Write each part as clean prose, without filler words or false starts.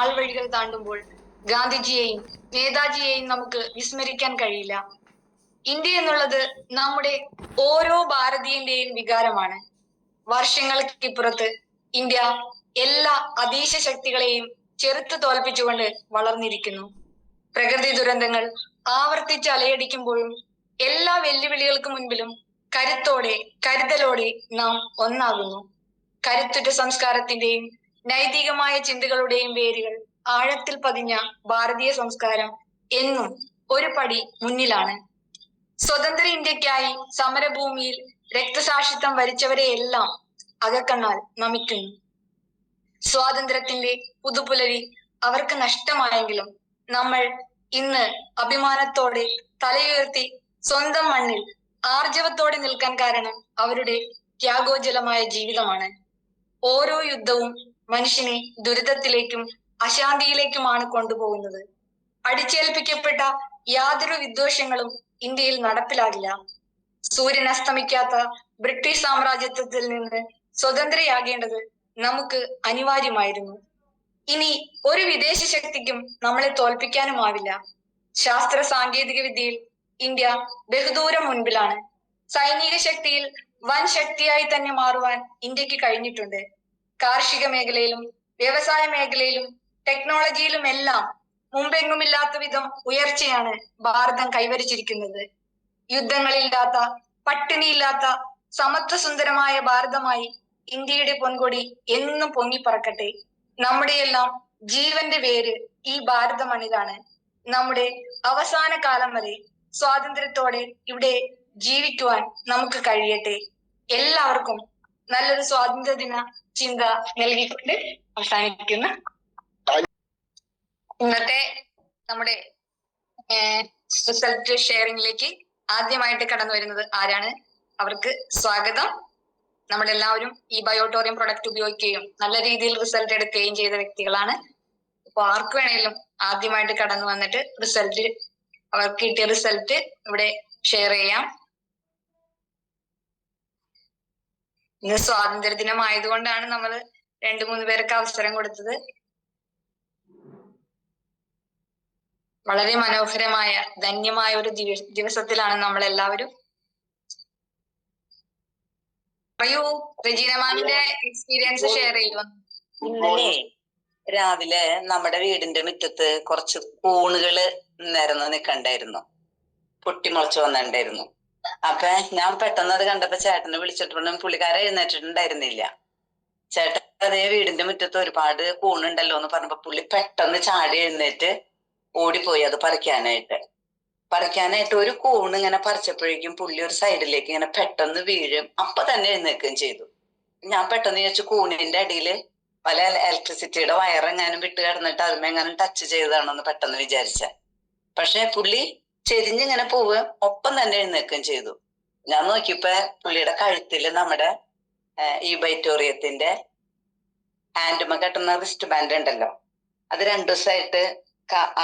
ആൾവഴികൾ താണ്ടുമ്പോൾ ഗാന്ധിജിയെയും നേതാജിയെയും നമുക്ക് വിസ്മരിക്കാൻ കഴിയില്ല. ഇന്ത്യ എന്നുള്ളത് നമ്മുടെ ഓരോ ഭാരതീയന്റെയും വികാരമാണ്. വർഷങ്ങൾക്കിപ്പുറത്ത് ഇന്ത്യ എല്ലാ അതീശ ശക്തികളെയും ചെറുത്തു തോൽപ്പിച്ചുകൊണ്ട് വളർന്നിരിക്കുന്നു. പ്രകൃതി ദുരന്തങ്ങൾ ആവർത്തിച്ച് അലയടിക്കുമ്പോഴും എല്ലാ വെല്ലുവിളികൾക്ക് മുൻപിലും കരുത്തോടെ കരുതലോടെ നാം ഒന്നാകുന്നു. കരുത്തുറ്റ സംസ്കാരത്തിന്റെയും നൈതികമായ ചിന്തകളുടെയും വേരുകൾ ആഴത്തിൽ പതിഞ്ഞ ഭാരതീയ സംസ്കാരം എന്നും ഒരു പടി മുന്നിലാണ്. സ്വതന്ത്ര ഇന്ത്യക്കായി സമരഭൂമിയിൽ രക്തസാക്ഷിത്വം വരിച്ചവരെയെല്ലാം അകക്കണ്ണാൽ നമിക്കുന്നു. സ്വാതന്ത്ര്യത്തിന്റെ പുതുപുലരി അവർക്ക് നഷ്ടമായെങ്കിലും നമ്മൾ ഇന്ന് അഭിമാനത്തോടെ തലയുയർത്തി സ്വന്തം മണ്ണിൽ ആർജവത്തോടെ നിൽക്കാൻ കാരണം അവരുടെ ത്യാഗോജ്വലമായ ജീവിതമാണ്. ഓരോ യുദ്ധവും മനുഷ്യനെ ദുരിതത്തിലേക്കും അശാന്തിയിലേക്കുമാണ് കൊണ്ടുപോകുന്നത്. അടിച്ചേൽപ്പിക്കപ്പെട്ട യാതൊരു വിദ്വേഷങ്ങളും ഇന്ത്യയിൽ നടപ്പിലാകില്ല. സൂര്യൻ അസ്തമിക്കാത്ത ബ്രിട്ടീഷ് സാമ്രാജ്യത്വത്തിൽ നിന്ന് സ്വതന്ത്രയാകേണ്ടത് നമുക്ക് അനിവാര്യമായിരുന്നു. ഇനി ഒരു വിദേശ ശക്തിക്കും നമ്മളെ തോൽപ്പിക്കാനുമാവില്ല. ശാസ്ത്ര സാങ്കേതിക വിദ്യയിൽ ഇന്ത്യ ബഹുദൂരം മുൻപിലാണ്. സൈനിക ശക്തിയിൽ വൻ ശക്തിയായി തന്നെ മാറുവാൻ ഇന്ത്യക്ക് കഴിഞ്ഞിട്ടുണ്ട്. കാർഷിക മേഖലയിലും വ്യവസായ മേഖലയിലും ടെക്നോളജിയിലും എല്ലാം മുമ്പെങ്ങുമില്ലാത്ത വിധം ഉയർച്ചയാണ് ഭാരതം കൈവരിച്ചിരിക്കുന്നത്. യുദ്ധങ്ങളില്ലാത്ത, പട്ടിണിയില്ലാത്ത, സമത്വസുന്ദരമായ ഭാരതമായി ഇന്ത്യയുടെ പൊൻകൊടി എന്നും പൊങ്ങിപ്പറക്കട്ടെ. നമ്മുടെയെല്ലാം ജീവന്റെ വേര് ഈ ഭാരത മണ്ണിലാണ്. നമ്മുടെ അവസാന കാലം വരെ സ്വാതന്ത്ര്യത്തോടെ ഇവിടെ ജീവിക്കുവാൻ നമുക്ക് കഴിയട്ടെ. എല്ലാവർക്കും നല്ലൊരു സ്വാതന്ത്ര്യദിന ചിന്ത നൽകിക്കൊണ്ട് അവസാനിക്കുന്ന ഇന്നത്തെ നമ്മുടെ റിസൾട്ട് ഷെയറിംഗിലേക്ക് ആദ്യമായിട്ട് കടന്നു വരുന്നത് ആരാണ്? അവർക്ക് സ്വാഗതം. നമ്മളെല്ലാവരും ഈ ബയോട്ടോറിയം പ്രൊഡക്റ്റ് ഉപയോഗിക്കുകയും നല്ല രീതിയിൽ റിസൾട്ട് എടുക്കുകയും ചെയ്ത വ്യക്തികളാണ്. അപ്പൊ ആർക്ക് വേണേലും ആദ്യമായിട്ട് കടന്നു വന്നിട്ട് റിസൾട്ട്, അവർക്ക് കിട്ടിയ റിസൾട്ട് ഇവിടെ ഷെയർ ചെയ്യാം. ഇന്ന് സ്വാതന്ത്ര്യ ദിനം ആയതുകൊണ്ടാണ് നമ്മൾ 2-3 പേർക്ക് അവസരം കൊടുത്തത്. വളരെ മനോഹരമായ ധന്യമായ ഒരു ദിവസത്തിലാണ് നമ്മൾ എല്ലാവരും. പറയൂ, റെജീന മാമിന്റെ എക്സ്പീരിയൻസ് ഷെയർ ചെയ്യുമോ? ഇന്നലെ രാവിലെ നമ്മുടെ വീടിന്റെ മുറ്റത്ത് കുറച്ച് കൂണുകള് നിരന്ന് നിക്കണ്ടായിരുന്നു, പൊട്ടിമുളച്ചു വന്നിട്ടുണ്ടായിരുന്നു. അപ്പൊ ഞാൻ പെട്ടെന്ന് അത് കണ്ടപ്പോ ചേട്ടനെ വിളിച്ചിട്ടുണ്ടെങ്കിൽ പുള്ളിക്കാരൻ എഴുന്നേറ്റിട്ടുണ്ടായിരുന്നില്ല. ചേട്ടൻ അതേ വീടിന്റെ മുറ്റത്ത് ഒരുപാട് കൂണുണ്ടല്ലോ എന്ന് പറഞ്ഞപ്പോ പുള്ളി പെട്ടെന്ന് ചാടി എഴുന്നേറ്റ് ഓടിപ്പോയി അത് പറിക്കാനായിട്ട് ഒരു കൂണ് ഇങ്ങനെ പറിച്ചപ്പോഴേക്കും പുള്ളി ഒരു സൈഡിലേക്ക് ഇങ്ങനെ പെട്ടെന്ന് വീഴും, അപ്പൊ തന്നെ എഴുന്നേൽക്കുകയും ചെയ്തു. ഞാൻ പെട്ടെന്ന് വിചാരിച്ചു കൂണിന്റെ അടിയില് പല ഇലക്ട്രിസിറ്റിയുടെ വയറെങ്ങാനും വിട്ട് കിടന്നിട്ട് അതുമെങ്ങാനും ടച്ച് ചെയ്തതാണെന്ന് പെട്ടെന്ന് വിചാരിച്ച. പക്ഷെ പുള്ളി ചെരിഞ്ഞിങ്ങനെ പോവുകയും ഒപ്പം തന്നെ എഴുന്നേൽക്കുകയും ചെയ്തു. ഞാൻ നോക്കിയപ്പോ പുള്ളിയുടെ കഴുത്തില് നമ്മുടെ ഈ ബൈറ്റോറിയത്തിന്റെ ഹാൻഡുമ കെട്ടുന്ന റിസ്റ്റ് ബാൻഡ് ഉണ്ടല്ലോ, അത് 2 ദിവസമായിട്ട്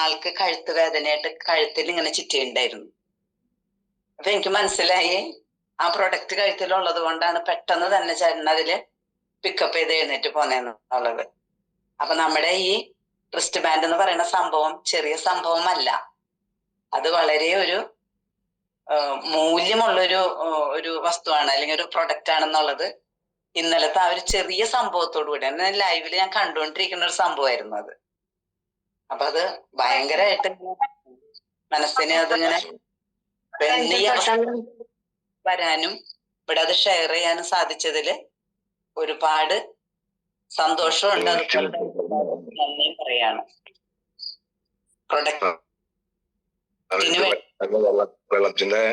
ആൾക്ക് കഴുത്ത് വേദനയായിട്ട് കഴുത്തിൽ ഇങ്ങനെ ചുറ്റിയുണ്ടായിരുന്നു. അപ്പൊ എനിക്ക് മനസ്സിലായി ആ പ്രൊഡക്റ്റ് കഴുത്തിലുള്ളത് കൊണ്ടാണ് പെട്ടെന്ന് തന്നെ ചേട്ടൻ അതില് പിക്കപ്പ് ചെയ്ത് എഴുന്നേറ്റ് പോന്നെന്നുള്ളത്. അപ്പൊ നമ്മുടെ ഈ റിസ്റ്റ് ബാൻഡ് എന്ന് പറയുന്ന സംഭവം ചെറിയ സംഭവമല്ല, അത് വളരെ ഒരു മൂല്യമുള്ളൊരു ഒരു വസ്തുവാണ്, അല്ലെങ്കിൽ ഒരു പ്രൊഡക്റ്റ് ആണെന്നുള്ളത് ഇന്നലത്തെ ആ ഒരു ചെറിയ സംഭവത്തോടു കൂടി ലൈവില് ഞാൻ കണ്ടുകൊണ്ടിരിക്കുന്ന ഒരു സംഭവമായിരുന്നു അത്. അപ്പൊ അത് ഭയങ്കരമായിട്ട് മനസ്സിനെ അതിങ്ങനെ വരാനും ഇവിടെ അത് ഷെയർ ചെയ്യാനും സാധിച്ചതില് ഒരുപാട് സന്തോഷമുണ്ട്. അതുപോലെ നന്ദി പറയാണ്. വെള്ളത്തിന്റെ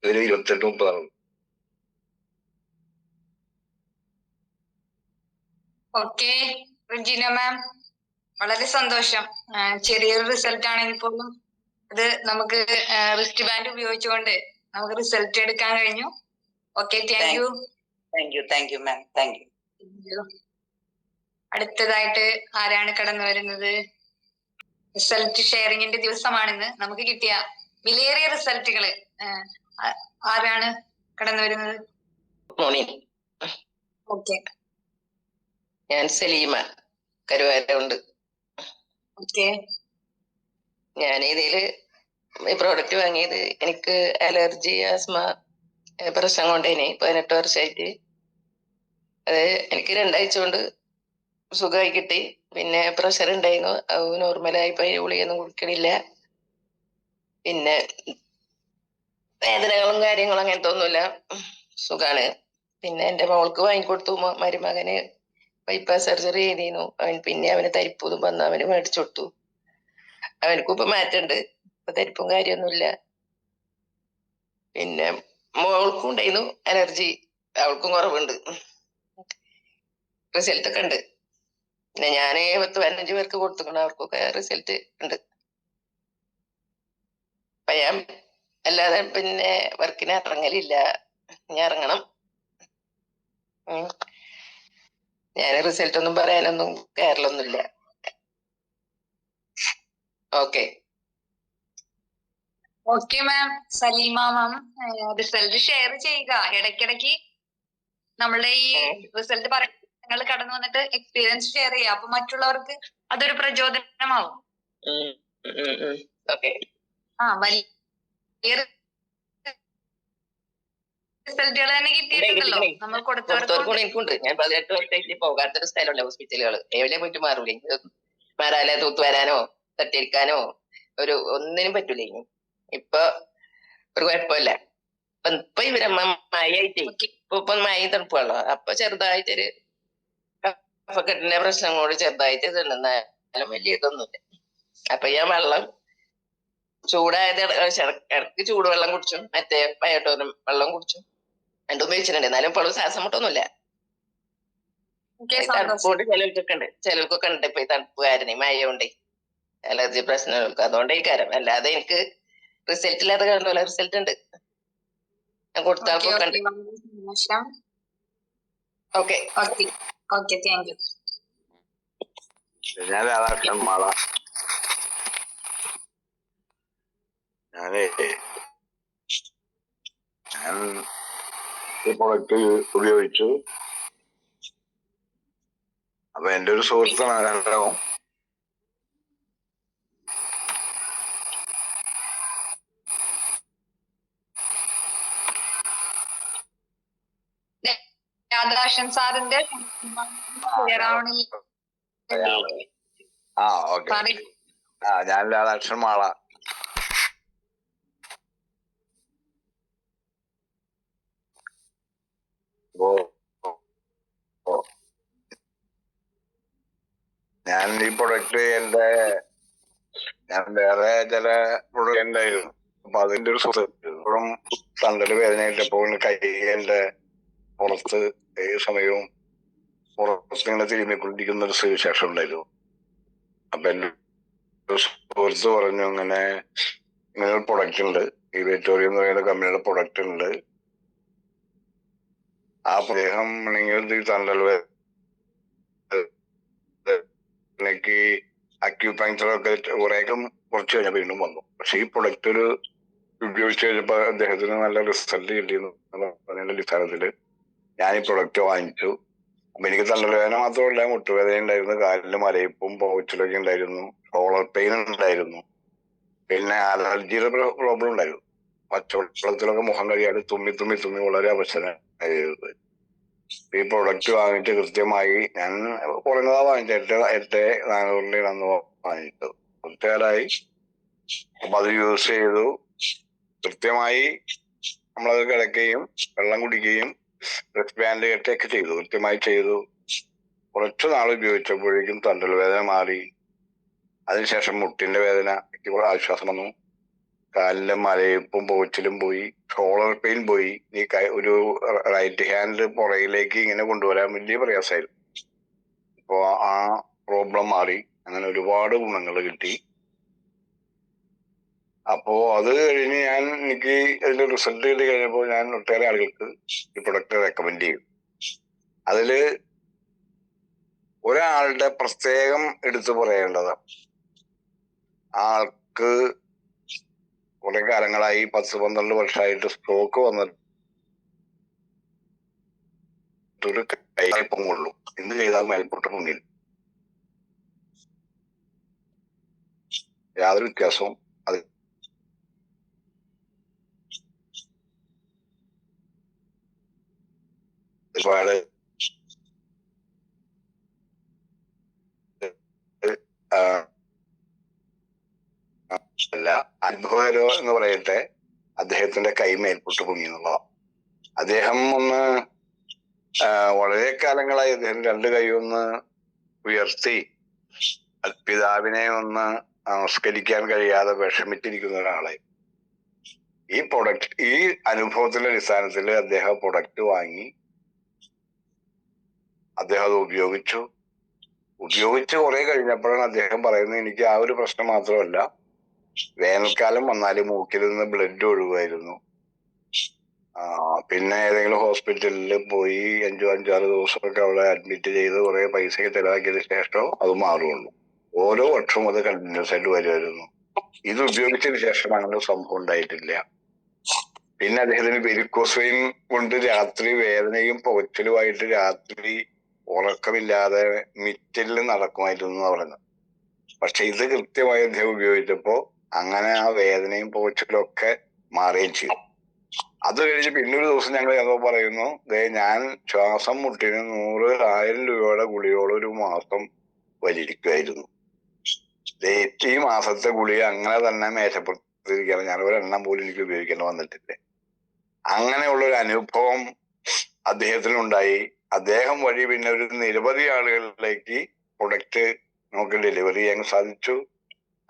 28-30 ഓക്കെ റെജീന മാം, വളരെ സന്തോഷം. ചെറിയൊരു റിസൾട്ട് ആണെങ്കിൽ പോലും അത് നമുക്ക് റിസ്റ്റ് ബാൻഡ് ഉപയോഗിച്ചുകൊണ്ട് നമുക്ക് റിസൾട്ട് എടുക്കാൻ കഴിഞ്ഞു. Okay, thank you ma'am, thank U. അടുത്തതായിട്ട് ആരാണ് കടന്നു വരുന്നത്? റിസൾട്ട് ഷെയറിങ്ങിന്റെ ദിവസമാണിന്ന്. നമുക്ക് കിട്ടിയ വിലയേറിയ റിസൾട്ടുകള് ആരാണ് കടന്നു വരുന്നത്? ഓക്കെ, ഞാൻ സലീമ, കരുവാരുണ്ട്. ഓക്കെ. ഞാൻ ഇതില് ഈ പ്രോഡക്റ്റ് വാങ്ങിയത് എനിക്ക് അലർജി ആസ്മ പ്രശ്നം കൊണ്ടേനെ 18 വർഷമായിട്ട്. അത് എനിക്ക് 2 ആഴ്ച കൊണ്ട് സുഖമായി കിട്ടി. പിന്നെ പ്രഷർ ഉണ്ടായിരുന്നു, അത് നോർമലായി. ഇപ്പൊ ഗുളികയൊന്നും കുടിക്കണില്ല. പിന്നെ വേദനകളും കാര്യങ്ങളും അങ്ങനത്തെ ഒന്നുമില്ല, സുഖാണ്. പിന്നെ എന്റെ മോൾക്ക് വാങ്ങിക്കൊടുത്തു. മരുമകന് ബൈപ്പാസ് സർജറി ചെയ്തിരുന്നു. പിന്നെ അവന് തരിപ്പൂതും വന്ന് അവന് മേടിച്ചു കൊടുത്തു. അവനക്കും ഇപ്പൊ മാറ്റുണ്ട്, ഇപ്പൊ തരിപ്പും കാര്യമൊന്നുമില്ല. പിന്നെ മോൾക്കും ഉണ്ടായിരുന്നു അലർജി, അവൾക്കും കുറവുണ്ട്. റിസൾട്ട് ഒക്കെ ഉണ്ട്. പിന്നെ ഞാന് 10-15 പേർക്ക് കൊടുത്തിട്ടുണ്ട്, അവർക്കൊക്കെ റിസൾട്ട് ഉണ്ട്. അപ്പൊ ഞാൻ അല്ലാതെ പിന്നെ വർക്കിന് ഇറങ്ങലില്ല, ഞാൻ ഇറങ്ങണം. ഞാൻ റിസൾട്ട് ഒന്നും പറയാനൊന്നും കയറലൊന്നുമില്ല. Okay. Okay ma'am. Saleema ma'am, result share ചെയ്യുക ഇടയ്ക്കിടയ്ക്ക്. നമ്മളുടെ ഈ റിസൾട്ട് നിങ്ങൾ കടന്നു വന്നിട്ട് എക്സ്പീരിയൻസ് ഷെയർ ചെയ്യുക. അപ്പൊ മറ്റുള്ളവർക്ക് അതൊരു പ്രചോദനമാവും. ഓക്കെ. വലിയ റിസൾട്ടുകൾ തന്നെ കിട്ടിയിട്ടുണ്ടല്ലോ നമ്മൾ കൊടുത്തവർക്കും. എനിക്കുണ്ട്. ഞാൻ 18 വർഷമായിട്ട് പോകാത്തൊരു സ്ഥലമുണ്ട് ഹോസ്പിറ്റലുകൾ. എവിടെ പോയിട്ട് മാറൂലേ, മാറാലോ തൂത്ത് വരാനോ തട്ടിയെടുക്കാനോ ഒന്നിനും പറ്റൂലേ. ഇപ്പൊ ഒരു കുഴപ്പമില്ല. ഇപ്പൊ ഇവരമ്മ മഴയായിട്ടേ, ഇപ്പൊ മഴ തണുപ്പുള്ളൂ. അപ്പൊ ചെറുതായിട്ടൊരു കഫക്കെട്ടിന്റെ പ്രശ്നം കൂടി ചെറുതായിട്ട് ഇതുണ്ടെന്നാലും വലിയ ഇതൊന്നുമില്ല. അപ്പൊ ഞാൻ വെള്ളം ചൂടായത് ഇടക്ക് ചൂടുവെള്ളം കുടിച്ചു, മറ്റേ ബയോട്ടോറും വെള്ളം കുടിച്ചു, രണ്ടും ഉപയോഗിച്ചിട്ടുണ്ട്. എന്നാലും ഇപ്പോഴും ശ്വാസം മുട്ടൊന്നുമില്ല. തണുപ്പോണ്ട് ചിലർക്കൊക്കെ ഉണ്ട് ഇപ്പൊ ഈ തണുപ്പ് കാരണം, മഴയുണ്ട്, അലർജി പ്രശ്നങ്ങൾക്ക്. അതുകൊണ്ട് ഈ കാര്യം. അല്ലാതെ എനിക്ക് റിസൾട്ട് ഇല്ലാതെ കാണുമല്ലോ, റിസൾട്ട് ഉണ്ട്. ഞാൻ കൊടുത്ത ആൾക്കൊക്കെ ഉണ്ട്. ഓക്കെ. Okay, thank U. ഞാൻ രാധാകൃഷ്ണൻ മാള. ഞാൻ ഈ പ്രൊഡക്റ്റ് ഉപയോഗിച്ചു. അപ്പൊ എന്റെ ഒരു സുഹൃത്താണ് അദ്ദേഹം. രാധാകൃഷ്ണൻ സാറിന്റെ ഓക്കെ. ഞാൻ രാധാകൃഷ്ണൻ മാള. ഞാൻ ഈ പ്രൊഡക്റ്റ് ഞാൻ വേറെ ചില പ്രൊഡക്റ്റ് ഉണ്ടായിരുന്നു. അപ്പൊ അതിന്റെ ഒരു സുഖം തണ്ടല് വേദനയായിട്ടപ്പോൾ കൈ എന്റെ പുറത്ത് ഏത് സമയവും പുറത്തിങ്ങനെ തിരുമ്മിക്കൊണ്ടിരിക്കുന്ന ഒരു സുവിശേഷം ഉണ്ടായിരുന്നു. അപ്പൊ എന്റെ സുഹൃത്ത് പറഞ്ഞു, ഇങ്ങനെ ഒരു പ്രൊഡക്റ്റ് ഉണ്ട്, ഈ വിക്ടോറിയ എന്ന് പറയുന്ന കമ്പനിയുടെ പ്രൊഡക്റ്റ് ഉണ്ട്. ആ അദ്ദേഹം ആണെങ്കിൽ തണ്ടൽ വേദനയ്ക്ക് അക്യൂപങ്ക്ചറൊക്കെ കുറേക്കും കുറച്ച് കഴിഞ്ഞാൽ വീണ്ടും വന്നു. പക്ഷെ ഈ പ്രൊഡക്റ്റ് ഉപയോഗിച്ച് കഴിഞ്ഞപ്പോ അദ്ദേഹത്തിന് നല്ല റിസൾട്ട് കിട്ടിയിരുന്നു. അതിന്റെ അടിസ്ഥാനത്തില് ഞാൻ ഈ പ്രൊഡക്റ്റ് വാങ്ങിച്ചു. അപ്പൊ എനിക്ക് തണ്ടൽവേദന മാത്രമല്ല, മുട്ടുവേദന ഉണ്ടായിരുന്നു, കാലില് മരയിപ്പും പോച്ചിലൊക്കെ ഉണ്ടായിരുന്നു, ഷോളർ പെയിൻ ഉണ്ടായിരുന്നു, പിന്നെ അലർജിയുടെ പ്രോബ്ലം ഉണ്ടായിരുന്നു. പച്ചവെള്ളത്തിലൊക്കെ മുഖം കഴിയാതെ തുമ്മി വളരെ അവശനായിരുന്നു. ഈ പ്രൊഡക്റ്റ് വാങ്ങിച്ച് കൃത്യമായി ഞാൻ കുറഞ്ഞതാ വാങ്ങിച്ചത്, 8,400 വാങ്ങിച്ചത്. കുറച്ചുകാലായി. അപ്പൊ അത് യൂസ് ചെയ്തു. കൃത്യമായി നമ്മളത് കിടക്കുകയും വെള്ളം കുടിക്കുകയും റിസ്റ്റ് ബാൻഡ് കെട്ടുകയൊക്കെ ചെയ്തു, കൃത്യമായി ചെയ്തു. കുറച്ചു നാൾ ഉപയോഗിച്ചപ്പോഴേക്കും തണ്ടൽ വേദന മാറി. അതിനുശേഷം മുട്ടിന്റെ വേദനയ്ക്ക് കൂടെ ആശ്വാസം വന്നു. കാലിലെ മരയിപ്പും പോച്ചിലും പോയി, ഷോളർ പെയിൻ പോയി. ഈ ഒരു റൈറ്റ് ഹാൻഡ് പുറകിലേക്ക് ഇങ്ങനെ കൊണ്ടുവരാൻ വലിയ പ്രയാസമായിരുന്നു. ഇപ്പോ ആ പ്രോബ്ലം മാറി. അങ്ങനെ ഒരുപാട് ഗുണങ്ങൾ കിട്ടി. അപ്പോ അത് കഴിഞ്ഞ് എനിക്ക് അതിന്റെ റിസൾട്ട് കിട്ടി കഴിഞ്ഞപ്പോ ഞാൻ ഒട്ടേറെ ആളുകൾക്ക് ഈ പ്രൊഡക്റ്റ് റെക്കമെൻഡ് ചെയ്യും. അതില് ഒരാളുടെ പ്രത്യേകം എടുത്തു പറയേണ്ടത്, ആൾക്ക് കുറെ കാലങ്ങളായി 10-12 വർഷമായിട്ട് സ്ട്രോക്ക് വന്നിട്ടൊരു കൈപ്പൊങ്ങുള്ളൂ. എന്ത് ചെയ്താൽ മേൽപോട്ട് മുന്നിൽ. യാതൊരു വ്യത്യാസവും അത് ഒരുപാട് അല്ല, അത്ഭുതകരം എന്ന് പറയട്ടെ, അദ്ദേഹത്തിന്റെ കൈ മേൽപോട്ട് പൊങ്ങി എന്നുള്ളതാണ്. അദ്ദേഹം ഒന്ന് വളരെ കാലങ്ങളായി അദ്ദേഹം രണ്ട് കൈ ഒന്ന് ഉയർത്തി പിതാവിനെ ഒന്ന് നമസ്കരിക്കാൻ കഴിയാതെ വിഷമിച്ചിരിക്കുന്ന ഒരാളെ ഈ അനുഭവത്തിന്റെ അടിസ്ഥാനത്തിൽ അദ്ദേഹം പ്രൊഡക്റ്റ് വാങ്ങി, അദ്ദേഹം അത് ഉപയോഗിച്ച് കുറെ കഴിഞ്ഞപ്പോഴാണ് അദ്ദേഹം പറയുന്നത്, എനിക്ക് ആ ഒരു പ്രശ്നം മാത്രമല്ല, വേനൽക്കാലം വന്നാല് മൂക്കിൽ നിന്ന് ബ്ലഡ് ഒഴുകുമായിരുന്നു. പിന്നെ ഏതെങ്കിലും ഹോസ്പിറ്റലിൽ പോയി 5-6 ദിവസമൊക്കെ അവിടെ അഡ്മിറ്റ് ചെയ്ത് കുറെ പൈസയൊക്കെ ചെലവാക്കിയതിന് ശേഷം അത് മാറുള്ളൂ. ഓരോ വർഷവും അത് കണ്ടിന്യൂസ് ആയിട്ട് വരുമായിരുന്നു. ഇത് ഉപയോഗിച്ചതിന് ശേഷം അങ്ങനെ സംഭവം ഉണ്ടായിട്ടില്ല. പിന്നെ അദ്ദേഹത്തിന് വെരിക്കോസ് വെയിൻ കൊണ്ട് രാത്രി വേദനയും പുകച്ചിലുമായിട്ട് രാത്രി ഉറക്കമില്ലാതെ മിറ്റലിൽ നടക്കുമായിരുന്നു എന്ന് പറയുന്നത്. പക്ഷെ ഇത് കൃത്യമായി അദ്ദേഹം ഉപയോഗിച്ചപ്പോ അങ്ങനെ ആ വേദനയും പുകച്ചിലും ഒക്കെ മാറുകയും ചെയ്തു. അത് കഴിഞ്ഞ് പിന്നൊരു ദിവസം ഞങ്ങൾ ഞങ്ങൾ പറയുന്നു, ഞാൻ ശ്വാസം മുട്ടിന് 100,000 രൂപയുടെ ഗുളികയോളം ഒരു മാസം വലിക്കുമായിരുന്നു. ഈ മാസത്തെ ഗുളിക അങ്ങനെ തന്നെ മേശപ്പുറത്തിരിക്കുകയാണ്. ഞാൻ ഒരെണ്ണം പോലും എനിക്ക് ഉപയോഗിക്കേണ്ടി വന്നിട്ടില്ല. അങ്ങനെയുള്ളൊരു അനുഭവം അദ്ദേഹത്തിനുണ്ടായി. അദ്ദേഹം വഴി പിന്നെ ഒരു നിരവധി ആളുകളിലേക്ക് പ്രൊഡക്റ്റ് നമുക്ക് ഡെലിവറി ചെയ്യാൻ സാധിച്ചു.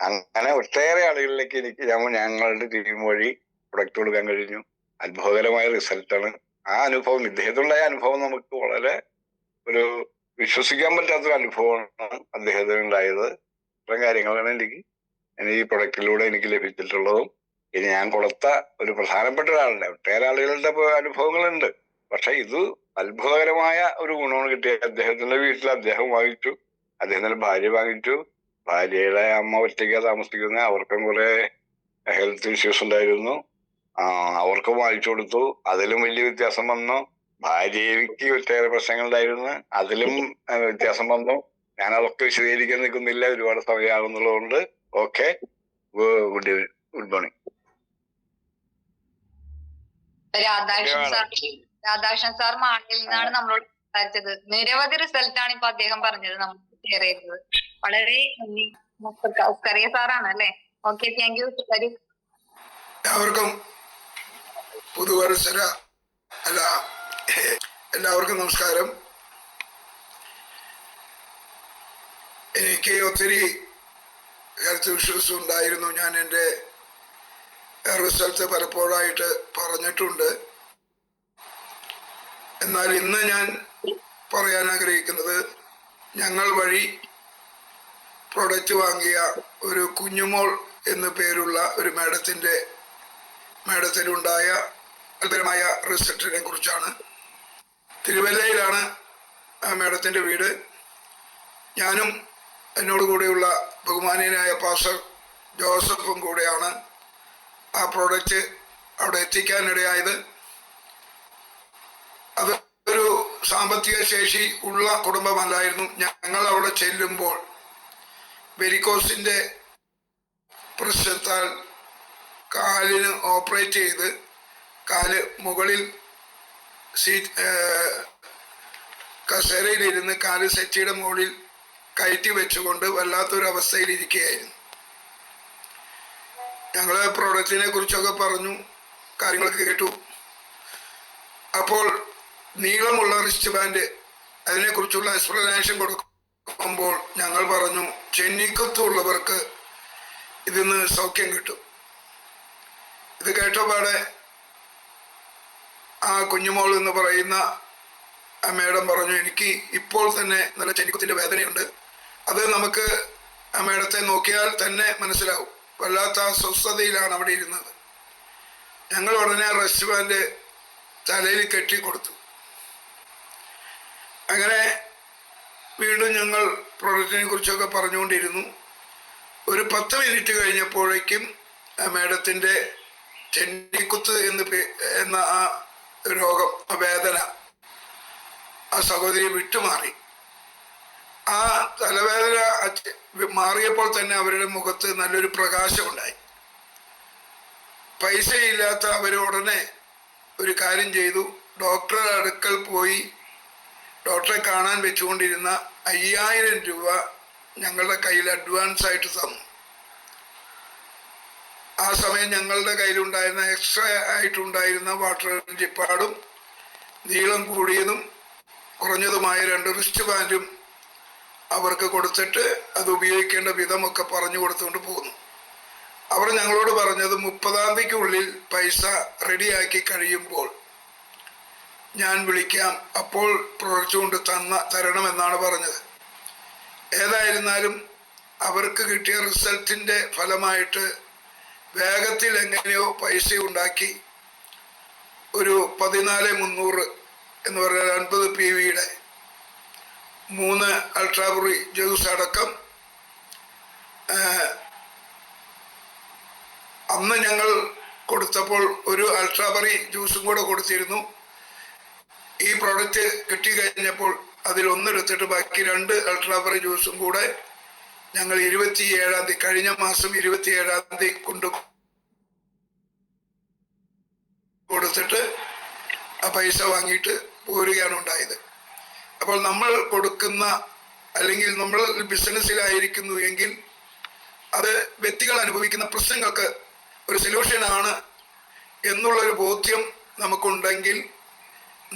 അങ്ങനെ ഒട്ടേറെ ആളുകളിലേക്ക് എനിക്ക് ഞങ്ങളുടെ ടീം വഴി പ്രൊഡക്റ്റ് കൊടുക്കാൻ കഴിഞ്ഞു. അത്ഭുതകരമായ റിസൾട്ടാണ് ആ അനുഭവം. ഇദ്ദേഹത്തിനുണ്ടായ അനുഭവം നമുക്ക് വളരെ ഒരു വിശ്വസിക്കാൻ പറ്റാത്തൊരു അനുഭവമാണ് അദ്ദേഹത്തിന് ഉണ്ടായത്. ഇത്തരം കാര്യങ്ങളാണ് എനിക്ക് ഈ പ്രൊഡക്റ്റിലൂടെ എനിക്ക് ലഭിച്ചിട്ടുള്ളതും. ഇനി ഞാൻ കൊടുത്ത ഒരു പ്രധാനപ്പെട്ട ഒരാളുടെ ഒട്ടേറെ ആളുകളുടെ അനുഭവങ്ങളുണ്ട്. പക്ഷെ ഇത് അത്ഭുതകരമായ ഒരു ഗുണമാണ് കിട്ടിയത്. അദ്ദേഹത്തിന്റെ വീട്ടിൽ അദ്ദേഹം വാങ്ങിച്ചു, അദ്ദേഹത്തിന്റെ ഭാര്യ വാങ്ങിച്ചു. ഭാര്യയുടെ അമ്മ ഒറ്റയ്ക്കാ താമസിക്കുന്നത്. അവർക്കും കുറെ ഹെൽത്ത് ഇഷ്യൂസ് ഉണ്ടായിരുന്നു. അവർക്കും വാങ്ങിച്ചു കൊടുത്തു. അതിലും വലിയ വ്യത്യാസം വന്നു. ഭാര്യയ്ക്ക് ഒട്ടേറെ പ്രശ്നങ്ങൾ ഉണ്ടായിരുന്നു, അതിലും വ്യത്യാസം വന്നു. ഞാൻ അതൊക്കെ വിശദീകരിക്കാൻ നിൽക്കുന്നില്ല, ഒരുപാട് സമയമാകുന്നുള്ളതുകൊണ്ട്. Okay, good morning. Radhakrishnan sir മാണിയിൽ നിന്നാണ് നമ്മളോട് സംസാരിച്ചത്. നിരവധി റിസൾട്ടാണ് ഇപ്പൊ അദ്ദേഹം പറഞ്ഞത്, നമുക്ക് ഷെയർ ചെയ്തത്. വളരെ നന്ദി. ഉസ്കറിയ സാറാണ് അല്ലെ? Okay, thank U. എല്ലാവർക്കും പുതുവത്സര എല്ലാവർക്കും നമസ്കാരം. എനിക്ക് ഒത്തിരി ഹെൽത്ത് ഇഷ്യൂസ് ഉണ്ടായിരുന്നു. ഞാൻ എൻ്റെ റിസൾട്ട് പലപ്പോഴായിട്ട് പറഞ്ഞിട്ടുണ്ട്. എന്നാൽ ഇന്ന് ഞാൻ പറയാൻ ആഗ്രഹിക്കുന്നത്, ഞങ്ങൾ വഴി പ്രൊഡക്റ്റ് വാങ്ങിയ ഒരു കുഞ്ഞുമോൾ എന്നു പേരുള്ള ഒരു മേഡത്തിനുണ്ടായ അത്ഭുതകരമായ റിസൾട്ടിനെ കുറിച്ചാണ്. തിരുവല്ലയിലാണ് ആ മേഡത്തിൻ്റെ വീട്. ഞാനും എന്നോട് കൂടെയുള്ള ബഹുമാനീയനായ പാസ്റ്റർ ജോസഫും കൂടെയാണ് ആ പ്രോഡക്റ്റ് അവിടെ എത്തിക്കാനിടയായത്. അത് ഒരു സാമ്പത്തിക ശേഷി ഉള്ള കുടുംബമല്ലായിരുന്നു. ഞങ്ങൾ അവിടെ ചെല്ലുമ്പോൾ വെരിക്കോസിൻ്റെ പ്രശ്നത്താൽ കാലിന് ഓപ്പറേറ്റ് ചെയ്ത് കാല് മുകളിൽ കസേരയിലിരുന്ന് കാല് സെറ്റിയുടെ മുകളിൽ കയറ്റി വെച്ചുകൊണ്ട് വല്ലാത്തൊരവസ്ഥയിൽ ഇരിക്കുകയായിരുന്നു. ഞങ്ങൾ പ്രോഡക്റ്റിനെ കുറിച്ചൊക്കെ പറഞ്ഞു, കാര്യങ്ങളൊക്കെ കേട്ടു. അപ്പോൾ നീളമുള്ള റിസ്റ്റ് ബാൻഡ് അതിനെക്കുറിച്ചുള്ള എക്സ്പ്ലനേഷൻ കൊടുക്കുമ്പോൾ ഞങ്ങൾ പറഞ്ഞു, ചെന്നിക്കത്തുള്ളവർക്ക് ഇതിന്ന് സൗഖ്യം കിട്ടും. ഇത് കേട്ടപാടെ ആ കുഞ്ഞുമോൾ എന്ന് പറയുന്ന ആ മേഡം പറഞ്ഞു, എനിക്ക് ഇപ്പോൾ തന്നെ നല്ല ചെന്നിക്കുത്തിൻ്റെ വേദനയുണ്ട്. അത് നമുക്ക് ആ മേഡത്തെ നോക്കിയാൽ തന്നെ മനസ്സിലാവും. വല്ലാത്ത അസ്വസ്ഥതയിലാണ് അവിടെ ഇരുന്നത്. ഞങ്ങൾ ഉടനെ റെസ്റ്റ് ബാൻഡ് തലയിൽ കെട്ടിക്കൊടുത്തു. അങ്ങനെ വീണ്ടും ഞങ്ങൾ പ്രോഡക്റ്റിനെ കുറിച്ചൊക്കെ പറഞ്ഞുകൊണ്ടിരുന്നു. ഒരു 10 മിനിറ്റ് കഴിഞ്ഞപ്പോഴേക്കും ആ മേഡത്തിൻ്റെ ചെന്നിക്കുത്ത് എന്ന ആ രോഗം, ആ വേദന ആ സഹോദരിയെ വിട്ടുമാറി. ആ തലവേദന മാറിയപ്പോൾ തന്നെ അവരുടെ മുഖത്ത് നല്ലൊരു പ്രകാശമുണ്ടായി. പൈസയില്ലാത്ത അവർ ഉടനെ ഒരു കാര്യം ചെയ്തു. ഡോക്ടറുടെ അടുക്കൽ പോയി ഡോക്ടറെ കാണാൻ വെച്ചുകൊണ്ടിരുന്ന 5000 രൂപ ഞങ്ങളുടെ കയ്യിൽ അഡ്വാൻസ് ആയിട്ട് തന്നു. ആ സമയം ഞങ്ങളുടെ കയ്യിലുണ്ടായിരുന്ന എക്സ്ട്രാ ആയിട്ടുണ്ടായിരുന്ന വാട്ടർ ജിപ്പാടും നീളം കൂടിയതും കുറഞ്ഞതുമായ 2 റിസ്റ്റ് ബാൻഡും അവർക്ക് കൊടുത്തിട്ട് അത് ഉപയോഗിക്കേണ്ട വിധമൊക്കെ പറഞ്ഞു കൊടുത്തുകൊണ്ട് പോകുന്നു. അവർ ഞങ്ങളോട് പറഞ്ഞത് 30-ാം തീയതിക്കുള്ളിൽ പൈസ റെഡിയാക്കി കഴിയുമ്പോൾ ഞാൻ വിളിക്കാം, അപ്പോൾ പ്രൊഡക്റ്റ് കൊണ്ട് തരണമെന്നാണ് പറഞ്ഞത്. ഏതായിരുന്നാലും അവർക്ക് കിട്ടിയ റിസൾട്ടിൻ്റെ ഫലമായിട്ട് വേഗത്തിൽ എങ്ങനെയോ പൈസ ഉണ്ടാക്കി ഒരു 14300 എന്ന് പറഞ്ഞാൽ 50 PV-യുടെ 3 അൾട്രാബുറി ജ്യൂസ് അടക്കം അന്ന് ഞങ്ങൾ കൊടുത്തപ്പോൾ ഒരു അൾട്രാബറി ജ്യൂസും കൂടെ കൊടുത്തിരുന്നു. ഈ പ്രോഡക്റ്റ് കിട്ടിക്കഴിഞ്ഞപ്പോൾ അതിൽ ഒന്നെടുത്തിട്ട് ബാക്കി 2 അൾട്രാബറി ജ്യൂസും കൂടെ ഞങ്ങൾ 27-ാം തീയതി കഴിഞ്ഞ മാസം 27-ാം തീയതി കൊടുത്തിട്ട് ആ പൈസ വാങ്ങിയിട്ട് പോരുകയാണ് ഉണ്ടായത്. അപ്പോൾ നമ്മൾ കൊടുക്കുന്ന അല്ലെങ്കിൽ നമ്മൾ ബിസിനസ്സിലായിരിക്കുന്നു എങ്കിൽ അത് വ്യക്തികൾ അനുഭവിക്കുന്ന പ്രശ്നങ്ങൾക്ക് ഒരു സൊല്യൂഷനാണ് എന്നുള്ളൊരു ബോധ്യം നമുക്കുണ്ടെങ്കിൽ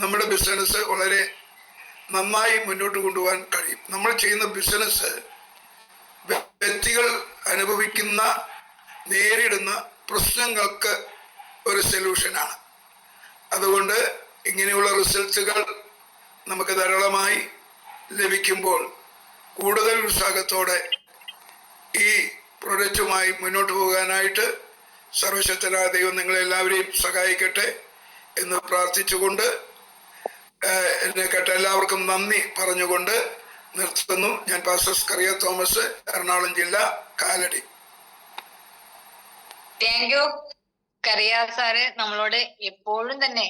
നമ്മുടെ ബിസിനസ് വളരെ നന്നായി മുന്നോട്ട് കൊണ്ടുപോകാൻ കഴിയും. നമ്മൾ ചെയ്യുന്ന ബിസിനസ് വ്യക്തികൾ അനുഭവിക്കുന്ന നേരിടുന്ന പ്രശ്നങ്ങൾക്ക് ഒരു സൊല്യൂഷനാണ്. അതുകൊണ്ട് ഇങ്ങനെയുള്ള റിസൾട്ടുകൾ നമുക്ക് ധാരാളമായി ലഭിക്കുമ്പോൾ കൂടുതൽ ഉത്സാഹത്തോടെ ഈ പ്രൊഡക്റ്റുമായി മുന്നോട്ട് പോകാനായിട്ട് സർവശക്തനായ ദൈവം നിങ്ങളെല്ലാവരെയും സഹായിക്കട്ടെ എന്ന് പ്രാർത്ഥിച്ചുകൊണ്ട് എന്നെ കേട്ട എല്ലാവർക്കും നന്ദി പറഞ്ഞുകൊണ്ട് നിർത്തുന്നു. ഞാൻ പാസ്റ്റർ സ്കറിയ തോമസ്, എറണാകുളം ജില്ല, Kalady. Thank you Kariya sir. നമ്മളോട് എപ്പോഴും തന്നെ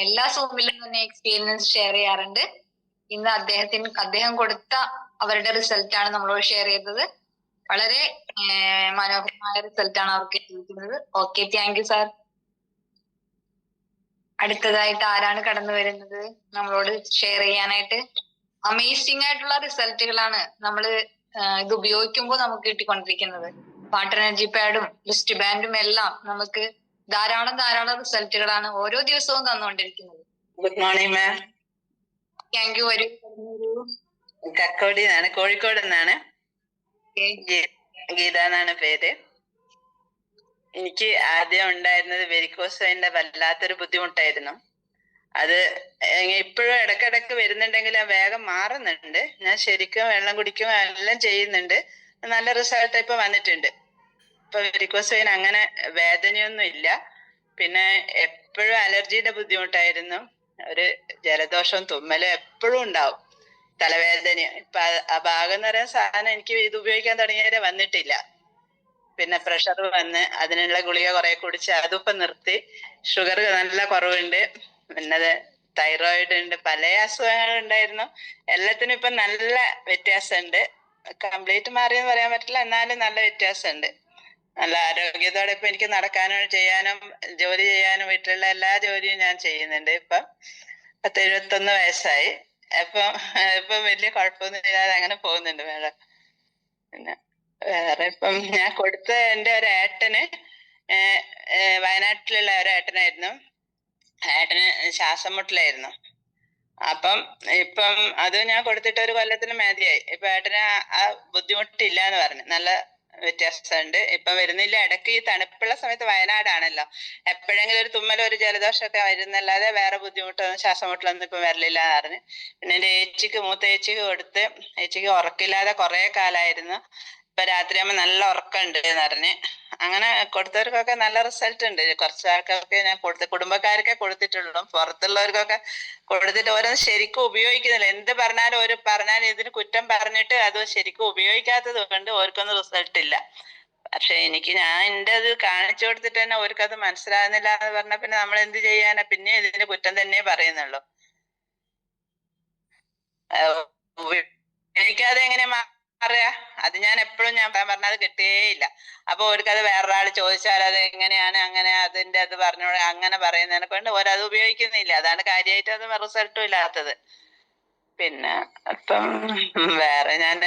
എല്ലാ സൂമിലും തന്നെ എക്സ്പീരിയൻസ് ഷെയർ ചെയ്യാറുണ്ട്. ഇന്ന് അദ്ദേഹം കൊടുത്ത അവരുടെ റിസൾട്ടാണ് നമ്മളോട് ഷെയർ ചെയ്തത്. വളരെ മനോഹരമായ റിസൾട്ടാണ് അവർക്ക് കിട്ടിയിരിക്കുന്നത്. Okay, thank you sir. അടുത്തതായിട്ട് ആരാണ് കടന്നു വരുന്നത് നമ്മളോട് ഷെയർ ചെയ്യാനായിട്ട്? അമേസിംഗ് ആയിട്ടുള്ള റിസൾട്ടുകളാണ് നമ്മള് ഇത് ഉപയോഗിക്കുമ്പോൾ നമുക്ക് കിട്ടിക്കൊണ്ടിരിക്കുന്നത്. വാട്ടർ എനർജി പാഡും ലിസ്റ്റ് ബാൻഡും എല്ലാം നമുക്ക് ധാരാളം റിസൾട്ടുകളാണ് ഓരോ ദിവസവും തന്നുകൊണ്ടിരിക്കുന്നത്. Good morning ma'am. Thank you. വരൂ. കക്കോടി നിന്നാണ്, കോഴിക്കോട് നിന്നാണ്. ഗീത എന്നാണ് പേര്. എനിക്ക് ആദ്യം ഉണ്ടായിരുന്നത് വെരിക്കോസ് വെയിന്റെ വല്ലാത്തൊരു ബുദ്ധിമുട്ടായിരുന്നു. അത് ഇപ്പോഴും ഇടക്കിടക്ക് വരുന്നുണ്ടെങ്കിൽ വേഗം മാറുന്നുണ്ട്. ഞാൻ ശരിക്കും വെള്ളം കുടിക്കും എല്ലാം ചെയ്യുന്നുണ്ട്. നല്ല റിസൾട്ട് ഇപ്പൊ വന്നിട്ടുണ്ട്. ഇപ്പൊ വെരിക്കോസ് വെയിൻ അങ്ങനെ വേദനയൊന്നും ഇല്ല. പിന്നെ എപ്പോഴും അലർജിയുടെ ബുദ്ധിമുട്ടായിരുന്നു. ഒരു ജലദോഷവും തുമ്മലും എപ്പോഴും ഉണ്ടാവും. തലവേദന ഇപ്പൊ ആ ഭാഗം എന്ന് പറയുന്ന സാധനം എനിക്ക് ഇത് ഉപയോഗിക്കാൻ തുടങ്ങിയവരെ വന്നിട്ടില്ല. പിന്നെ പ്രഷർ വന്ന് അതിനുള്ള ഗുളിക കുറെ കുടിച്ച് അതിപ്പോ നിർത്തി. ഷുഗർ നല്ല കുറവുണ്ട്. പിന്നെ തൈറോയിഡ് ഉണ്ട്. പല അസുഖങ്ങളും ഉണ്ടായിരുന്നു. എല്ലാത്തിനും ഇപ്പൊ നല്ല വ്യത്യാസമുണ്ട്. കംപ്ലീറ്റ് മാറിയെന്ന് പറയാൻ പറ്റില്ല, എന്നാലും നല്ല വ്യത്യാസമുണ്ട്. നല്ല ആരോഗ്യത്തോടെ ഇപ്പൊ എനിക്ക് നടക്കാനും ചെയ്യാനും ജോലി ചെയ്യാനും വീട്ടിലുള്ള എല്ലാ ജോലിയും ഞാൻ ചെയ്യുന്നുണ്ട്. ഇപ്പൊ 71 വയസ്സായി. ഇപ്പൊ വലിയ കുഴപ്പമൊന്നും ഇല്ലാതെ അങ്ങനെ പോകുന്നുണ്ട് മേഡം. പിന്നെ വേറെ ഇപ്പം ഞാൻ കൊടുത്ത എൻ്റെ ഒരു ഏട്ടന് വയനാട്ടിലുള്ള ഒരു ഏട്ടനായിരുന്നു. ഏട്ടന് ശ്വാസം മുട്ടലായിരുന്നു. അപ്പം ഇപ്പം അത് ഞാൻ കൊടുത്തിട്ട് ഒരു കൊല്ലത്തിന് മതിയായി. ഇപ്പൊ ഏട്ടന് ആ ബുദ്ധിമുട്ടില്ല എന്ന് പറഞ്ഞു. നല്ല വ്യത്യാസമുണ്ട്. ഇപ്പൊ വരുന്നില്ല. ഇടയ്ക്ക് ഈ തണുപ്പുള്ള സമയത്ത് വയനാടാണല്ലോ, എപ്പോഴെങ്കിലും ഒരു തുമ്മലോ ഒരു ജലദോഷമൊക്കെ വരുന്നല്ലാതെ വേറെ ബുദ്ധിമുട്ടൊന്നും ശ്വാസം മുട്ടലൊന്നും ഇപ്പൊ വരലില്ല എന്ന് പറഞ്ഞു. പിന്നെ എൻ്റെ മൂത്ത ചേച്ചിക്ക് കൊടുത്ത് ചേച്ചിക്ക് ഉറക്കില്ലാതെ കുറെ കാലമായിരുന്നു. ഇപ്പൊ രാത്രിയാകുമ്പോ നല്ല ഉറക്കമുണ്ട് എന്ന് പറഞ്ഞ് അങ്ങനെ കൊടുത്തവർക്കൊക്കെ നല്ല റിസൾട്ട് ഉണ്ട്. കുറച്ച് ആൾക്കാർക്ക് ഞാൻ കുടുംബക്കാർക്കെ കൊടുത്തിട്ടുള്ളൂ. പുറത്തുള്ളവർക്കൊക്കെ കൊടുത്തിട്ട് ഓരോന്നും ശരിക്കും ഉപയോഗിക്കുന്നില്ല. എന്ത് പറഞ്ഞാലും ഇതിന് കുറ്റം പറഞ്ഞിട്ട് അത് ശരിക്കും ഉപയോഗിക്കാത്തത് കൊണ്ട് ഓർക്കൊന്നും റിസൾട്ട് ഇല്ല. പക്ഷെ ഞാൻ എൻ്റെ അത് കാണിച്ചു കൊടുത്തിട്ട് തന്നെ ഓർക്കത് മനസ്സിലാകുന്നില്ല എന്ന് പറഞ്ഞാൽ പിന്നെ നമ്മൾ എന്ത് ചെയ്യാനാ? പിന്നെ ഇതിന് കുറ്റം തന്നെ പറയുന്നുള്ളൂ. ഉപയോഗിക്കാതെ അത് ഞാൻ എപ്പോഴും ഞാൻ പറഞ്ഞത് കിട്ടുകയില്ല. അപ്പൊ ഓർക്കത് വേറൊരാൾ ചോദിച്ചാൽ അത് എങ്ങനെയാണ് അങ്ങനെ അതിന്റെ അത് പറഞ്ഞു അങ്ങനെ പറയുന്നതിനെ കൊണ്ട് ഓരത് ഉപയോഗിക്കുന്നില്ല. അതാണ് കാര്യമായിട്ട് അത് റിസൾട്ടും ഇല്ലാത്തത്. പിന്നെ ഇപ്പം വേറെ ഞാൻ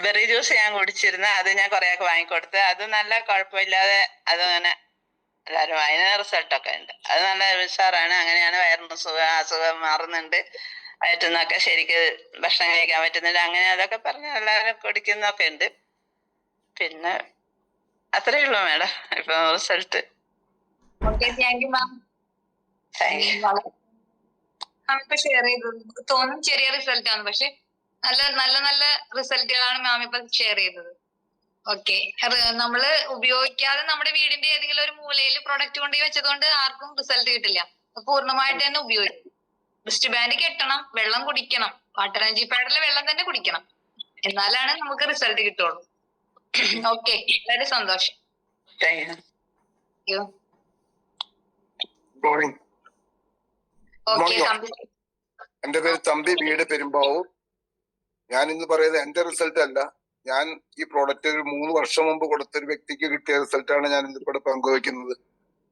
ബെറി ജ്യൂസ് ഞാൻ കുടിച്ചിരുന്നു. അത് ഞാൻ കുറേയൊക്കെ വാങ്ങിക്കൊടുത്ത് അത് നല്ല കുഴപ്പമില്ലാതെ അത് അങ്ങനെ എല്ലാവരും അതിന് റിസൾട്ടൊക്കെ ഉണ്ട്. അത് നല്ല ഉഷാറാണ്. അങ്ങനെയാണ് വയറിന് അസുഖം മാറുന്നുണ്ട്. വയറ്റുന്നൊക്കെ ശരിക്ക് ഭക്ഷണം കഴിക്കാൻ പറ്റുന്നില്ല. അങ്ങനെ അതൊക്കെ പറഞ്ഞ് എല്ലാവരും കുടിക്കുന്നൊക്കെ ഉണ്ട്. പിന്നെ അത്രയേ ഉള്ളൂ മാഡം ഇപ്പൊ result. Okay, thank you ma'am. Thank you. Ma'am ഇപ്പൊ ഷെയർ ചെയ്തത് തോന്നും ചെറിയ റിസൾട്ട് ആണ്, പക്ഷെ നല്ല നല്ല നല്ല റിസൾട്ടുകളാണ് മാം ഇപ്പൊ ഷെയർ ചെയ്തത്. ഓക്കെ, നമ്മള് ഉപയോഗിക്കാതെ നമ്മുടെ വീടിന്റെ ഏതെങ്കിലും ഒരു മൂലയിൽ പ്രൊഡക്റ്റ് കൊണ്ടുപോയി വെച്ചതുകൊണ്ട് ആർക്കും റിസൾട്ട് കിട്ടില്ല. പൂർണ്ണമായിട്ട് തന്നെ ഉപയോഗിക്കും. റിസ്റ്റ് ബാൻഡ് കെട്ടണം, വെള്ളം കുടിക്കണം, വാട്ടർ ആൻഡ് ജി പാഡിലെ വെള്ളം തന്നെ കുടിക്കണം, എന്നാലാണ് നമുക്ക് റിസൾട്ട് കിട്ടുള്ളൂ. ഓക്കെ, വളരെ സന്തോഷം. Thank you. മോർണിംഗ്. ഓക്കെ, എന്റെ പേര് തമ്പി, വീട് പെരുമ്പാവൂർ. ഞാൻ ഇന്ന് പറയുന്നത് എന്റെ റിസൾട്ട് അല്ല. ഞാൻ ഈ പ്രോഡക്റ്റ് ഒരു 3 വർഷം മുമ്പ് കൊടുത്തൊരു വ്യക്തിക്ക് കിട്ടിയ റിസൾട്ടാണ് ഞാൻ ഇന്നിവിടെ പങ്കുവയ്ക്കുന്നത്.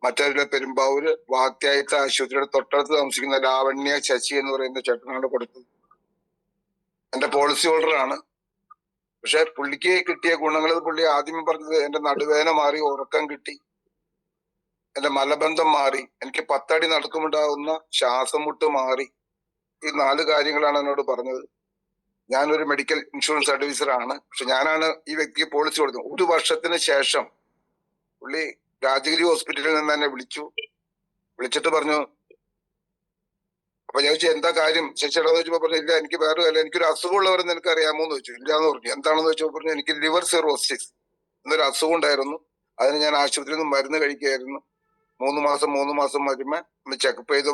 മറ്റൊരു പെരുമ്പാവൂര് വാത്യായത്തെ ആശുപത്രിയുടെ തൊട്ടടുത്ത് താമസിക്കുന്ന ലാവണ്യ ശശി എന്ന് പറയുന്ന ചേട്ടനാണ് കൊടുത്തത്. എന്റെ പോളിസി ഹോൾഡറാണ്. പക്ഷെ പുള്ളിക്ക് കിട്ടിയ ഗുണങ്ങൾ പുള്ളി ആദ്യമേ പറഞ്ഞത് എന്റെ നടുവേദന മാറി, ഉറക്കം കിട്ടി, എന്റെ മലബന്ധം മാറി, എനിക്ക് 10 അടി നടക്കുമുണ്ടാകുന്ന ശ്വാസം മുട്ട് മാറി. ഈ 4 കാര്യങ്ങളാണ് എന്നോട് പറഞ്ഞത്. ഞാനൊരു മെഡിക്കൽ ഇൻഷുറൻസ് അഡ്വൈസറാണ്. പക്ഷെ ഞാനാണ് ഈ വ്യക്തിക്ക് പോളിസി കൊടുത്തത്. 1 വർഷത്തിന് ശേഷം പുള്ളി രാജഗിരി ഹോസ്പിറ്റലിൽ നിന്ന് എന്നെ വിളിച്ചിട്ട് പറഞ്ഞു. അപ്പൊ ഞാൻ ചോദിച്ചു എന്താ കാര്യം ശശിയുടെ ചോദിച്ചപ്പോ പറഞ്ഞു ഇല്ല എനിക്ക് വേറെ അല്ല, എനിക്കൊരു അസുഖമുള്ളവരെന്ന് നിനക്ക് അറിയാമോ എന്ന് ചോദിച്ചു. ഇല്ലാന്ന് പറഞ്ഞു. എന്താണെന്ന് ചോദിച്ചപ്പോൾ പറഞ്ഞു എനിക്ക് ലിവർ സിറോസിസ് എന്നൊരു അസുഖം ഉണ്ടായിരുന്നു. അതിന് ഞാൻ ആശുപത്രിയിൽ നിന്ന് മരുന്ന് കഴിക്കുകയായിരുന്നു. 3 മാസം വരുമ്പോ ഒന്ന് ചെക്കപ്പ് ചെയ്ത്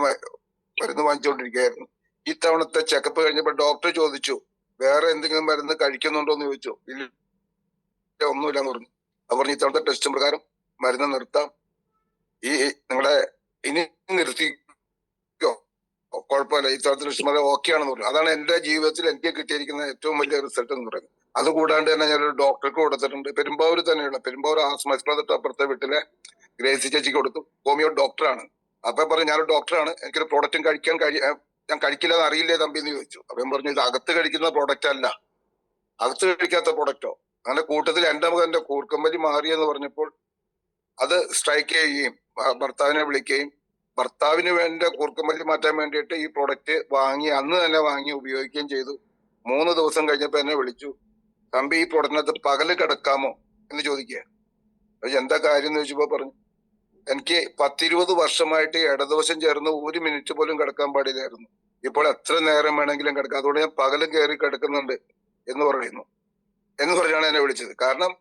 മരുന്ന് വാങ്ങിച്ചുകൊണ്ടിരിക്കുകയായിരുന്നു. ഈ തവണത്തെ ചെക്കപ്പ് കഴിഞ്ഞപ്പോ ഡോക്ടർ ചോദിച്ചു വേറെ എന്തെങ്കിലും മരുന്ന് കഴിക്കുന്നുണ്ടോ എന്ന് ചോദിച്ചു. ഇല്ല, ഒന്നുമില്ലെന്ന് പറഞ്ഞു. അപ്പൊ പറഞ്ഞു ഇത്തവണത്തെ ടെസ്റ്റ് പ്രകാരം മരുന്ന് നിർത്താം, ഈ നിങ്ങളെ ഇനി നിർത്തിക്കോ, കുഴപ്പമില്ല, ഇത്തവണത്തെ ടെസ്റ്റ് ഓക്കെ ആണെന്ന് പറഞ്ഞു. അതാണ് എന്റെ ജീവിതത്തിൽ എനിക്ക് കിട്ടിയിരിക്കുന്ന ഏറ്റവും വലിയ റിസൾട്ട് എന്ന് പറയുന്നത്. അതുകൂടാണ്ട് തന്നെ ഞാനൊരു ഡോക്ടർക്ക് കൊടുത്തിട്ടുണ്ട്. പെരുമ്പാവൂർ തന്നെയുള്ള പെരുമ്പാവൂർ ആസ്മ അപ്പുറത്തെ വീട്ടിലെ ഗ്രേസി ചേച്ചിക്ക് കൊടുത്തു. ഹോമിയോ ഡോക്ടറാണ്. അപ്പൊ പറഞ്ഞു ഞാനൊരു ഡോക്ടറാണ്, എനിക്കൊരു പ്രോഡക്റ്റും ഞാൻ കഴിക്കില്ല എന്ന് അറിയില്ലേ തമ്പി എന്ന് ചോദിച്ചു. അപ്പൊ ഞാൻ പറഞ്ഞു ഇത് അകത്ത് കഴിക്കുന്ന പ്രോഡക്റ്റ് അല്ല, അകത്ത് കഴിക്കാത്ത പ്രോഡക്റ്റോ. അങ്ങനെ കൂട്ടത്തിൽ എന്റെ മകന്റെ കൂർക്കമ്പലി മാറിയെന്ന് പറഞ്ഞപ്പോൾ അത് സ്ട്രൈക്ക് ചെയ്യുകയും ഭർത്താവിനെ വിളിക്കുകയും ഭർത്താവിന് വേണ്ട കൂർക്കമ്പലി മാറ്റാൻ വേണ്ടിയിട്ട് ഈ പ്രോഡക്റ്റ് അന്ന് തന്നെ വാങ്ങി ഉപയോഗിക്കുകയും ചെയ്തു. 3 ദിവസം കഴിഞ്ഞപ്പോ എന്നെ വിളിച്ചു, തമ്പി ഈ പ്രോഡക്റ്റിനകത്ത് പകല് കിടക്കാമോ എന്ന് ചോദിക്കുക. എന്താ കാര്യം എന്ന് ചോദിച്ചപ്പോ പറഞ്ഞു എനിക്ക് 10-20 വർഷമായിട്ട് ഇടദോഷം ചേർന്ന് 1 മിനിറ്റ് പോലും കിടക്കാൻ പാടില്ലായിരുന്നു. ഇപ്പോൾ എത്ര നേരം വേണമെങ്കിലും കിടക്കാം, അതുകൊണ്ട് ഞാൻ പകലും കയറി കിടക്കുന്നുണ്ട് എന്ന് പറഞ്ഞാണ് എന്നെ വിളിച്ചത്. കാരണം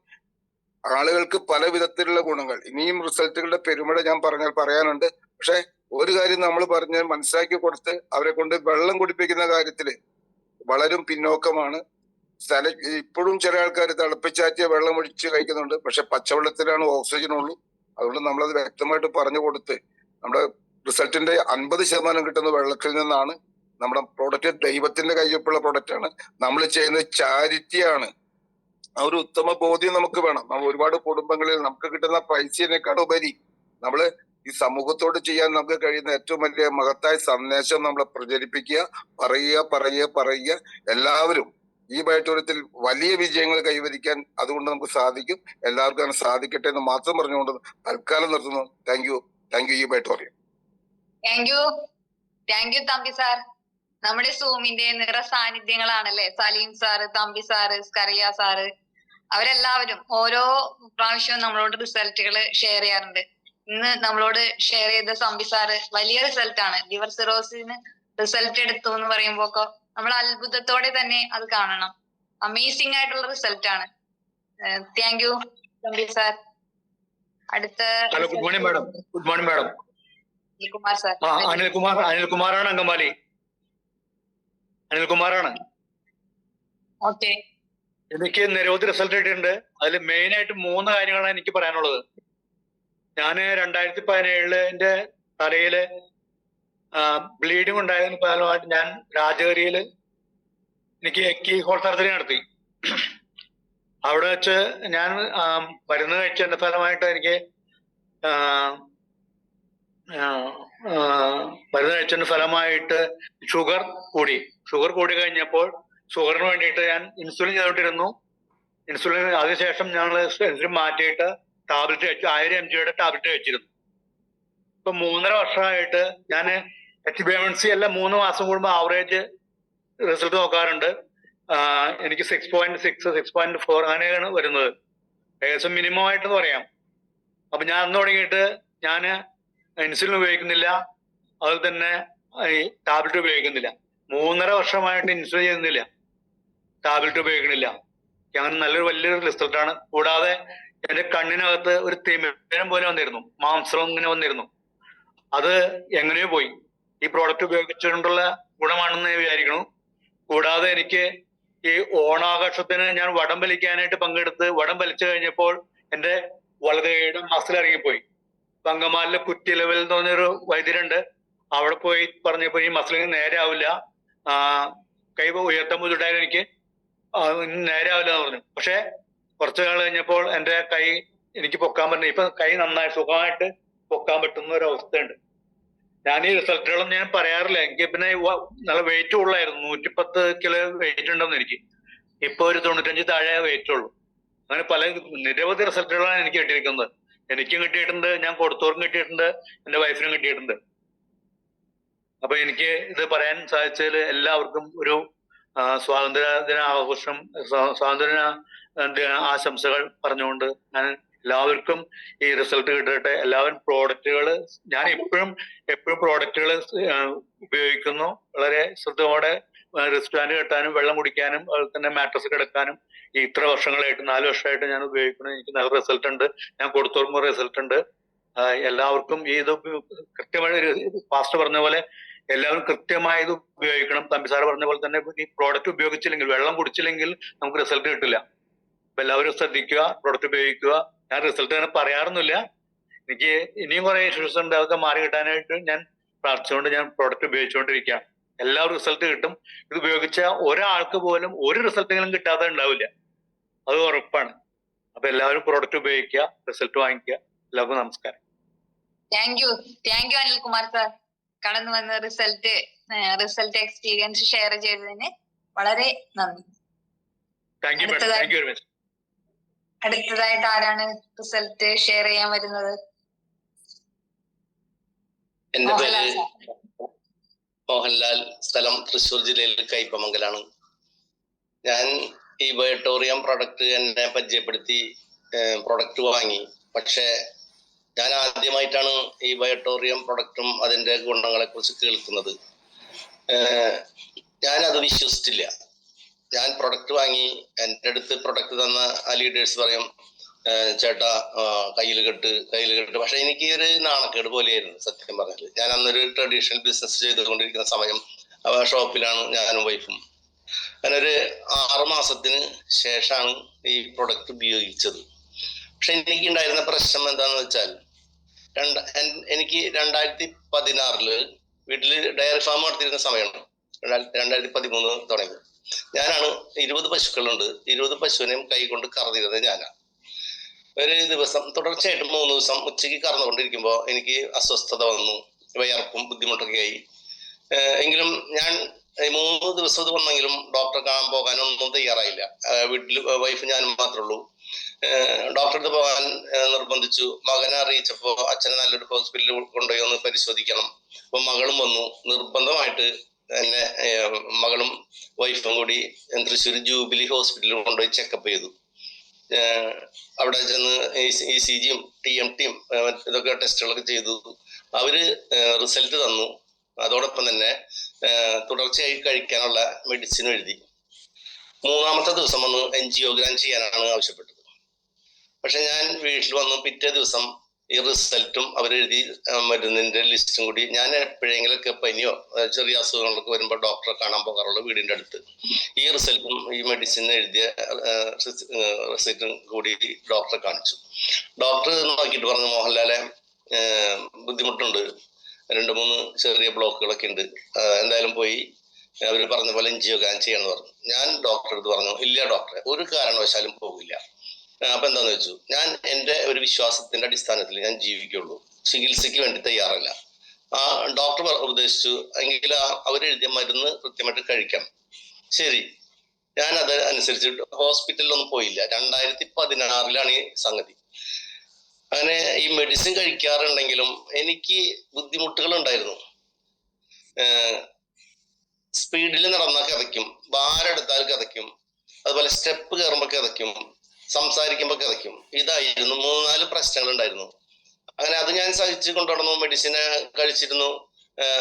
ആളുകൾക്ക് പല വിധത്തിലുള്ള ഗുണങ്ങൾ, ഇനിയും റിസൾട്ടുകളുടെ പെരുമഴ ഞാൻ പറയാനുണ്ട്. പക്ഷെ ഒരു കാര്യം നമ്മൾ പറഞ്ഞ് മനസ്സിലാക്കി കൊടുത്ത് അവരെ കൊണ്ട് വെള്ളം കുടിപ്പിക്കുന്ന കാര്യത്തില് വളരും പിന്നോക്കമാണ്. ഇപ്പോഴും ചില ആൾക്കാർ തിളപ്പിച്ചാറ്റിയ വെള്ളം ഒഴിച്ച് കഴിക്കുന്നുണ്ട്. പക്ഷെ പച്ചവെള്ളത്തിലാണ് ഓക്സിജൻ ഉള്ളൂ. അതുകൊണ്ട് നമ്മളത് വ്യക്തമായിട്ട് പറഞ്ഞു കൊടുത്ത് നമ്മുടെ റിസൾട്ടിന്റെ 50% കിട്ടുന്ന വെള്ളത്തിൽ നിന്നാണ്. നമ്മുടെ പ്രോഡക്റ്റ് ദൈവത്തിന്റെ കയ്യൊപ്പുള്ള പ്രോഡക്റ്റ് ആണ്. നമ്മൾ ചെയ്യുന്നത് ചാരിറ്റിയാണ്. ആ ഒരു ഉത്തമ ബോധ്യം നമുക്ക് വേണം. നമ്മൾ ഒരുപാട് കുടുംബങ്ങളിൽ നമുക്ക് കിട്ടുന്ന പൈസയേക്കാൾ ഉപരി നമ്മള് ഈ സമൂഹത്തോട് ചെയ്യാൻ നമുക്ക് കഴിയുന്ന ഏറ്റവും വലിയ മഹത്തായ സന്ദേശം നമ്മളെ പ്രചരിപ്പിക്കുക, പറയുക. എല്ലാവരും ഈ ബയോട്ടോറിയത്തിൽ വലിയ വിജയങ്ങൾ കൈവരിക്കാൻ അതുകൊണ്ട് നമുക്ക് സാധിക്കും. എല്ലാവർക്കും അങ്ങനെ സാധിക്കട്ടെ എന്ന് മാത്രം പറഞ്ഞുകൊണ്ട് തൽക്കാലം നിർത്തുന്നു. താങ്ക് യു ഈ ബയോട്ടോറിയം. Thank you Thampi sir. നമ്മുടെ സൂമിന്റെ നിറ സാന്നിധ്യങ്ങളാണല്ലേ Saleem sir, Thampi sir, Skaria sir. അവരെല്ലാവരും ഓരോ പ്രാവശ്യവും നമ്മളോട് റിസൾട്ടുകൾ ഷെയർ ചെയ്യാറുണ്ട്. ഇന്ന് നമ്മളോട് ഷെയർ ചെയ്ത തമ്പി സാറ് വലിയ റിസൾട്ടാണ്. ലിവർ സിറോസിന് റിസൾട്ട് എടുത്തു എന്ന് പറയുമ്പോഴൊക്കെ നമ്മൾ അത്ഭുതത്തോടെ തന്നെ അത് കാണണം. അമേസിംഗ് ആയിട്ടുള്ള റിസൾട്ടാണ്. Thank you Thampi sir. അടുത്ത good morning madam. Kumar sir. അനിൽകുമാറാണ് അങ്കമാലി. അനിൽകുമാറാണ്. ഓക്കെ, എനിക്ക് നിരവധി റിസൾട്ട് കിട്ടിയിട്ടുണ്ട്. അതിൽ മെയിൻ ആയിട്ട് 3 കാര്യങ്ങളാണ് എനിക്ക് പറയാനുള്ളത്. ഞാൻ 2017 എന്റെ തലയില് ബ്ലീഡിങ് ഉണ്ടായതിന് ഫലമായിട്ട് ഞാൻ രാജഗിരിയില് എനിക്ക് കീ ഹോൾ സർജറി നടത്തി. അവിടെ വെച്ച് ഞാൻ മരുന്ന് കഴിച്ചതിന്റെ ഫലമായിട്ട് എനിക്ക് മരുന്ന് കഴിച്ചതിന്റെ ഫലമായിട്ട് ഷുഗർ കൂടി കഴിഞ്ഞപ്പോൾ ഷുഗറിന് വേണ്ടിയിട്ട് ഞാൻ ഇൻസുലിൻ ചെയ്തോണ്ടിരുന്നു. ഇൻസുലിൻ അതിനുശേഷം ഞങ്ങൾ ഇൻസുലിൻ മാറ്റിയിട്ട് ടാബ്ലറ്റ് കഴിച്ചു. 1000 mg ടാബ്ലറ്റ് കഴിച്ചിരുന്നു. ഇപ്പൊ 3.5 വർഷമായിട്ട് ഞാൻ HbA1c എല്ലാം 3 മാസം കൂടുമ്പോൾ ആവറേജ് റിസൾട്ട് നോക്കാറുണ്ട്. എനിക്ക് 6.6 6.4 അങ്ങനെയാണ് വരുന്നത്. ഏകദേശം മിനിമം ആയിട്ടെന്ന് പറയാം. അപ്പൊ ഞാൻ അന്ന് തുടങ്ങിയിട്ട് ഞാൻ ഇൻസുലിൻ ഉപയോഗിക്കുന്നില്ല, അതുപോലെ തന്നെ ഈ ടാബ്ലറ്റ് ഉപയോഗിക്കുന്നില്ല. 3.5 വർഷമായിട്ട് ഇൻസുലിൻ ചെയ്യുന്നില്ല, ടാബ്ലറ്റ് ഉപയോഗിക്കണില്ല. അങ്ങനെ നല്ലൊരു വലിയൊരു റിസൾട്ടാണ്. കൂടാതെ എന്റെ കണ്ണിനകത്ത് ഒരു തിമിരം പോലെ വന്നിരുന്നു, മാംസം ഇങ്ങനെ വന്നിരുന്നു. അത് എങ്ങനെയോ പോയി. ഈ പ്രോഡക്റ്റ് ഉപയോഗിച്ചുകൊണ്ടുള്ള ഗുണമാണെന്ന് വിചാരിക്കുന്നു. കൂടാതെ എനിക്ക് ഈ ഓണാഘോഷത്തിന് ഞാൻ വടം വലിക്കാനായിട്ട് പങ്കെടുത്ത് വടം വലിച്ചു കഴിഞ്ഞപ്പോൾ എന്റെ വലതുകൈയുടെ മസിൽ ഇറങ്ങിപ്പോയി. പങ്കമാലിലെ കുറ്റി ലെവൽ എന്ന് പറഞ്ഞൊരു വൈദ്യരുണ്ട്, അവിടെ പോയി പറഞ്ഞപ്പോൾ ഈ മസിലിന് നേരെ ആവില്ല, കൈ ഉയർത്താൻ ബുദ്ധിമുട്ടായാലും എനിക്ക് നേരെ ആവില്ല എന്ന് പറഞ്ഞു. പക്ഷെ കുറച്ചു നാൾ കഴിഞ്ഞപ്പോൾ എന്റെ കൈ എനിക്ക് പൊക്കാൻ പറ്റുന്നു. ഇപ്പൊ കൈ നന്നായി സുഖമായിട്ട് പൊക്കാൻ പറ്റുന്ന ഒരു അവസ്ഥയുണ്ട്. ഞാൻ ഈ റിസൾട്ടുകളും ഞാൻ പറയാറില്ല. എനിക്ക് പിന്നെ നല്ല വെയിറ്റ് ഉള്ളായിരുന്നു, 110 കിലോ വെയിറ്റ് ഉണ്ടെന്ന് എനിക്ക്. ഇപ്പൊ ഒരു 95 താഴെ വെയിറ്റ് ഉള്ളൂ. അങ്ങനെ നിരവധി റിസൾട്ടുകളാണ് എനിക്ക് കിട്ടിയിരിക്കുന്നത്. എനിക്കും കിട്ടിയിട്ടുണ്ട്, ഞാൻ കൊടുത്തവർക്കും കിട്ടിയിട്ടുണ്ട്, എന്റെ വൈഫിനും കിട്ടിയിട്ടുണ്ട്. അപ്പൊ എനിക്ക് ഇത് പറയാൻ സാധിച്ചതിൽ എല്ലാവർക്കും ഒരു സ്വാതന്ത്ര്യദിന ആഘോഷം, സ്വാതന്ത്ര്യ ആശംസകൾ പറഞ്ഞുകൊണ്ട് ഞാൻ എല്ലാവർക്കും ഈ റിസൾട്ട് കിട്ടട്ടെ. എല്ലാവരും പ്രോഡക്റ്റുകൾ, ഞാൻ എപ്പോഴും പ്രോഡക്റ്റുകൾ ഉപയോഗിക്കുന്നു. വളരെ ശ്രദ്ധയോടെ റിസ്റ്റ്ബാൻഡ് കെട്ടാനും വെള്ളം കുടിക്കാനും അതുപോലെ തന്നെ മാട്രസ് കിടക്കാനും ഇത്ര വർഷങ്ങളായിട്ട് 4 വർഷമായിട്ട് ഞാൻ ഉപയോഗിക്കുന്നു. എനിക്ക് നല്ല റിസൾട്ട് ഉണ്ട്, ഞാൻ കൊടുത്തോർക്കും റിസൾട്ട് ഉണ്ട്. എല്ലാവർക്കും ഇത് കൃത്യമായി ഫാസ്റ്റ് പറഞ്ഞ പോലെ എല്ലാവരും കൃത്യമായി ഇത് ഉപയോഗിക്കണം. തമ്പിസാറ് പറഞ്ഞ പോലെ തന്നെ ഈ പ്രോഡക്റ്റ് ഉപയോഗിച്ചില്ലെങ്കിൽ, വെള്ളം കുടിച്ചില്ലെങ്കിൽ നമുക്ക് റിസൾട്ട് കിട്ടില്ല. അപ്പൊ എല്ലാവരും ശ്രദ്ധിക്കുക, പ്രോഡക്റ്റ് ഉപയോഗിക്കുക. ഞാൻ റിസൾട്ട് അങ്ങനെ പറയാറൊന്നുമില്ല. എനിക്ക് ഇനിയും കുറെ ഇഷ്യൂസ് ഉണ്ട്, അതൊക്കെ മാറി കിട്ടാനായിട്ട് ഞാൻ പ്രാർത്ഥിച്ചുകൊണ്ട് ഞാൻ പ്രോഡക്റ്റ് ഉപയോഗിച്ചുകൊണ്ടിരിക്കുകയാണ്. എല്ലാവരും റിസൾട്ട് കിട്ടും. ഇത് ഉപയോഗിച്ച ഒരാൾക്ക് പോലും ഒരു റിസൾട്ടെങ്കിലും കിട്ടാതെ ഉണ്ടാവില്ല, അത് ഉറപ്പാണ്. അപ്പൊ എല്ലാവരും പ്രോഡക്റ്റ് ഉപയോഗിക്കുക, റിസൾട്ട് വാങ്ങിക്കുക. എല്ലാവർക്കും നമസ്കാരം. Thank you Anilkumar sir. കടന്നു വന്ന റിസൾട്ട് എക്സ്പീരിയൻസ് ഷെയർ ചെയ്തതിന് വളരെ നന്ദി. Thank you very much. അടുത്തതായിട്ട് ആരാണ് റിസൾട്ട് ഷെയർ ചെയ്യാൻ വരുന്നത്? എന്റെ പേര് മോഹൻലാൽ, സ്ഥലം തൃശ്ശൂർ ജില്ലയിൽ കയ്പമംഗലാണ്. ഞാൻ ഈ ബയോട്ടോറിയം പ്രൊഡക്റ്റ് എന്നെ പരിചയപ്പെടുത്തി പ്രൊഡക്റ്റ് വാങ്ങി. പക്ഷെ ഞാൻ ആദ്യമായിട്ടാണ് ഈ ബയോട്ടോറിയം പ്രൊഡക്റ്റും അതിന്റെ ഗുണങ്ങളെ കുറിച്ച് കേൾക്കുന്നത്. ഞാൻ അത് വിശ്വസിച്ചില്ല. ഞാൻ പ്രൊഡക്റ്റ് വാങ്ങി, എൻ്റെ അടുത്ത് പ്രൊഡക്റ്റ് തന്ന ആ ലീഡേഴ്സ് പറയും, ചേട്ടാ കയ്യിൽ കെട്ട്. പക്ഷെ എനിക്ക് ഒരു നാണക്കേട് പോലെയായിരുന്നു സത്യം പറഞ്ഞാൽ. ഞാൻ അന്നൊരു ട്രഡീഷണൽ ബിസിനസ് ചെയ്തുകൊണ്ടിരിക്കുന്ന സമയം ഷോപ്പിലാണ് ഞാനും വൈഫും. അങ്ങനൊരു 6 മാസത്തിന് ശേഷമാണ് ഈ പ്രൊഡക്റ്റ് ഉപയോഗിച്ചത്. പക്ഷെ എനിക്ക് ഉണ്ടായിരുന്ന പ്രശ്നം എന്താണെന്ന് വെച്ചാൽ, എനിക്ക് 2016 വീട്ടിൽ ഡയറി ഫാം നടത്തിയിരുന്ന സമയമാണ്. 2013 തുടങ്ങി. ഞാനാണ് 20 പശുക്കളുണ്ട്. 20 പശുവിനെയും കൈ കൊണ്ട് കറന്നിരുന്നത് ഞാനാണ്. ഒരു ദിവസം തുടർച്ചയായിട്ട് 3 ദിവസം ഉച്ചയ്ക്ക് കറന്നുകൊണ്ടിരിക്കുമ്പോൾ എനിക്ക് അസ്വസ്ഥത വന്നു, വയർപ്പും ബുദ്ധിമുട്ടൊക്കെ ആയി. എങ്കിലും ഞാൻ 3 ദിവസം ഇത് വന്നെങ്കിലും ഡോക്ടറെ കാണാൻ പോകാനൊന്നും തയ്യാറായില്ല. വീട്ടിൽ വൈഫ് ഞാനും മാത്രമേ ഉള്ളൂ. ഡോക്ടറെ പോകാൻ നിർബന്ധിച്ചു. മകനെ അറിയിച്ചപ്പോ അച്ഛനെ നല്ലൊരു ഹോസ്പിറ്റലിൽ കൊണ്ടുപോയി ഒന്ന് പരിശോധിക്കണം. അപ്പൊ മകളും വന്നു. നിർബന്ധമായിട്ട് എന്നെ മകളും വൈഫും കൂടി തൃശ്ശൂർ ജൂബിലി ഹോസ്പിറ്റലിൽ കൊണ്ടുപോയി ചെക്കപ്പ് ചെയ്തു. അവിടെ ചെന്ന് ECGയും TMTയും ഇതൊക്കെ ടെസ്റ്റുകളൊക്കെ ചെയ്തു. അവര് റിസൾട്ട് തന്നു. അതോടൊപ്പം തന്നെ തുടർച്ചയായി കഴിക്കാനുള്ള മെഡിസിൻ എഴുതി. 3-ാമത്തെ ദിവസം വന്ന് എൻജിയോഗ്രാം ചെയ്യാനാണ് ആവശ്യപ്പെട്ടത്. പക്ഷെ ഞാൻ വീട്ടിൽ വന്നു പിറ്റേ ദിവസം ഈ റിസൾട്ടും അവരെഴുതി മരുന്നിന്റെ ലിസ്റ്റും കൂടി, ഞാൻ എപ്പോഴെങ്കിലൊക്കെ പനിയോ ചെറിയ അസുഖങ്ങളൊക്കെ വരുമ്പോൾ ഡോക്ടറെ കാണാൻ പോകാറുള്ള വീടിന്റെ അടുത്ത്, ഈ റിസൾട്ടും ഈ മെഡിസിൻ എഴുതിയ റിസൾട്ടും കൂടി ഡോക്ടറെ കാണിച്ചു. ഡോക്ടർ നോക്കിയിട്ട് പറഞ്ഞു, മോഹൻലാലെ ബുദ്ധിമുട്ടുണ്ട്, 2-3 ചെറിയ ബ്ലോക്കുകളൊക്കെ ഉണ്ട്, എന്തായാലും പോയി അവർ പറഞ്ഞ പോലെ എൻജിയോഗ്രാം ചെയ്യണമെന്ന് പറഞ്ഞു. ഞാൻ ഡോക്ടറെ അടുത്ത് പറഞ്ഞു, ഇല്ല ഡോക്ടറെ, ഒരു കാരണവശാലും പോകില്ല. അപ്പൊ എന്താന്ന് വെച്ചു, ഞാൻ എൻ്റെ ഒരു വിശ്വാസത്തിന്റെ അടിസ്ഥാനത്തിൽ ഞാൻ ജീവിക്കുള്ളൂ, ചികിത്സയ്ക്ക് വേണ്ടി തയ്യാറല്ല. ആ ഡോക്ടർ ഉപദേശിച്ചു എങ്കിൽ അവരെഴുതിയ മരുന്ന് കൃത്യമായിട്ട് കഴിക്കാം. ശരി, ഞാൻ അത് അനുസരിച്ച് ഹോസ്പിറ്റലിലൊന്നും പോയില്ല. 2016 ഈ സംഗതി. അങ്ങനെ ഈ മെഡിസിൻ കഴിക്കാറുണ്ടെങ്കിലും എനിക്ക് ബുദ്ധിമുട്ടുകൾ ഉണ്ടായിരുന്നു. സ്പീഡിൽ നടന്നാൽ കിതയ്ക്കും, ഭാരെടുത്താൽ കിതയ്ക്കും, അതുപോലെ സ്റ്റെപ്പ് കയറുമ്പോൾ കിതയ്ക്കും, സംസാരിക്കുമ്പോൾ കിതയ്ക്കും. ഇതായിരുന്നു 3-4 പ്രശ്നങ്ങൾ ഉണ്ടായിരുന്നു. അങ്ങനെ അത് ഞാൻ സഹിച്ച് കൊണ്ടുവന്നു. മെഡിസിന് കഴിച്ചിരുന്നു.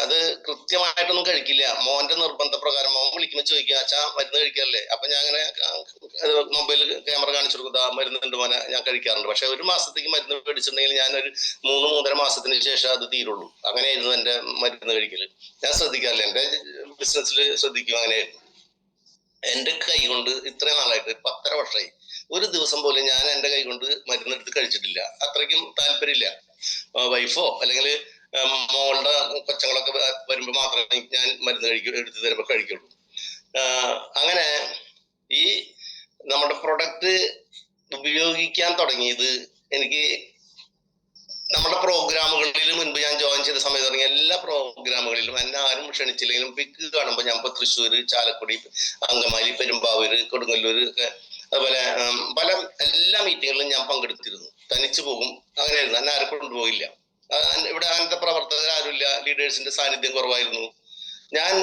അത് കൃത്യമായിട്ടൊന്നും കഴിക്കില്ല. മോന്റെ നിർബന്ധപ്രകാരം മോൻ വിളിക്കുമ്പോൾ ചോദിക്കുക, അച്ഛാ മരുന്ന് കഴിക്കാറില്ലേ? അപ്പൊ ഞാൻ അങ്ങനെ മൊബൈൽ ക്യാമറ കാണിച്ചു കൊടുക്കുക, മരുന്നുണ്ട് മോനെ, ഞാൻ കഴിക്കാറുണ്ട്. പക്ഷെ 1 മാസത്തേക്ക് മരുന്ന് മേടിച്ചിട്ടുണ്ടെങ്കിൽ ഞാനൊരു 3-3.5 മാസത്തിന് ശേഷം അത് തീരുള്ളൂ. അങ്ങനെയായിരുന്നു എന്റെ മരുന്ന് കഴിക്കല്. ഞാൻ ശ്രദ്ധിക്കാറില്ല, എന്റെ ബിസിനസ്സിൽ ശ്രദ്ധിക്കും. അങ്ങനെയായിരുന്നു. എന്റെ കൈ കൊണ്ട് ഇത്രയും നാളായിട്ട് 10.5 വർഷമായി ഒരു ദിവസം പോലും ഞാൻ എന്റെ കൈ കൊണ്ട് മരുന്നെടുത്ത് കഴിച്ചിട്ടില്ല. അത്രയ്ക്കും താല്പര്യമില്ല. വൈഫോ അല്ലെങ്കിൽ മോളുടെ കൊച്ചങ്ങളൊക്കെ വരുമ്പോ മാത്രമേ ഞാൻ മരുന്ന് എടുത്തു തരുമ്പോ കഴിക്കുള്ളൂ. അങ്ങനെ ഈ നമ്മുടെ പ്രൊഡക്റ്റ് ഉപയോഗിക്കാൻ തുടങ്ങിയത് എനിക്ക് നമ്മുടെ പ്രോഗ്രാമുകളിൽ മുൻപ് ഞാൻ ജോയിൻ ചെയ്ത സമയത്ത് തുടങ്ങിയ എല്ലാ പ്രോഗ്രാമുകളിലും എന്നെ ആരും ക്ഷണിച്ചില്ലെങ്കിലും പിക്ക് കാണുമ്പോൾ ഞാൻ ഇപ്പൊ തൃശ്ശൂര്, ചാലക്കുടി, അങ്കമാലി, പെരുമ്പാവൂര്, കൊടുങ്ങല്ലൂര് ഒക്കെ അതുപോലെ പല എല്ലാ മീറ്റിങ്ങുകളിലും ഞാൻ പങ്കെടുത്തിരുന്നു. തനിച്ചു പോകും, അങ്ങനെയായിരുന്നു. എന്നെ ആരും കൊണ്ടുപോയില്ല. ഇവിടെ അങ്ങനത്തെ പ്രവർത്തകർ ആരുമില്ല, ലീഡേഴ്സിന്റെ സാന്നിധ്യം കുറവായിരുന്നു. ഞാൻ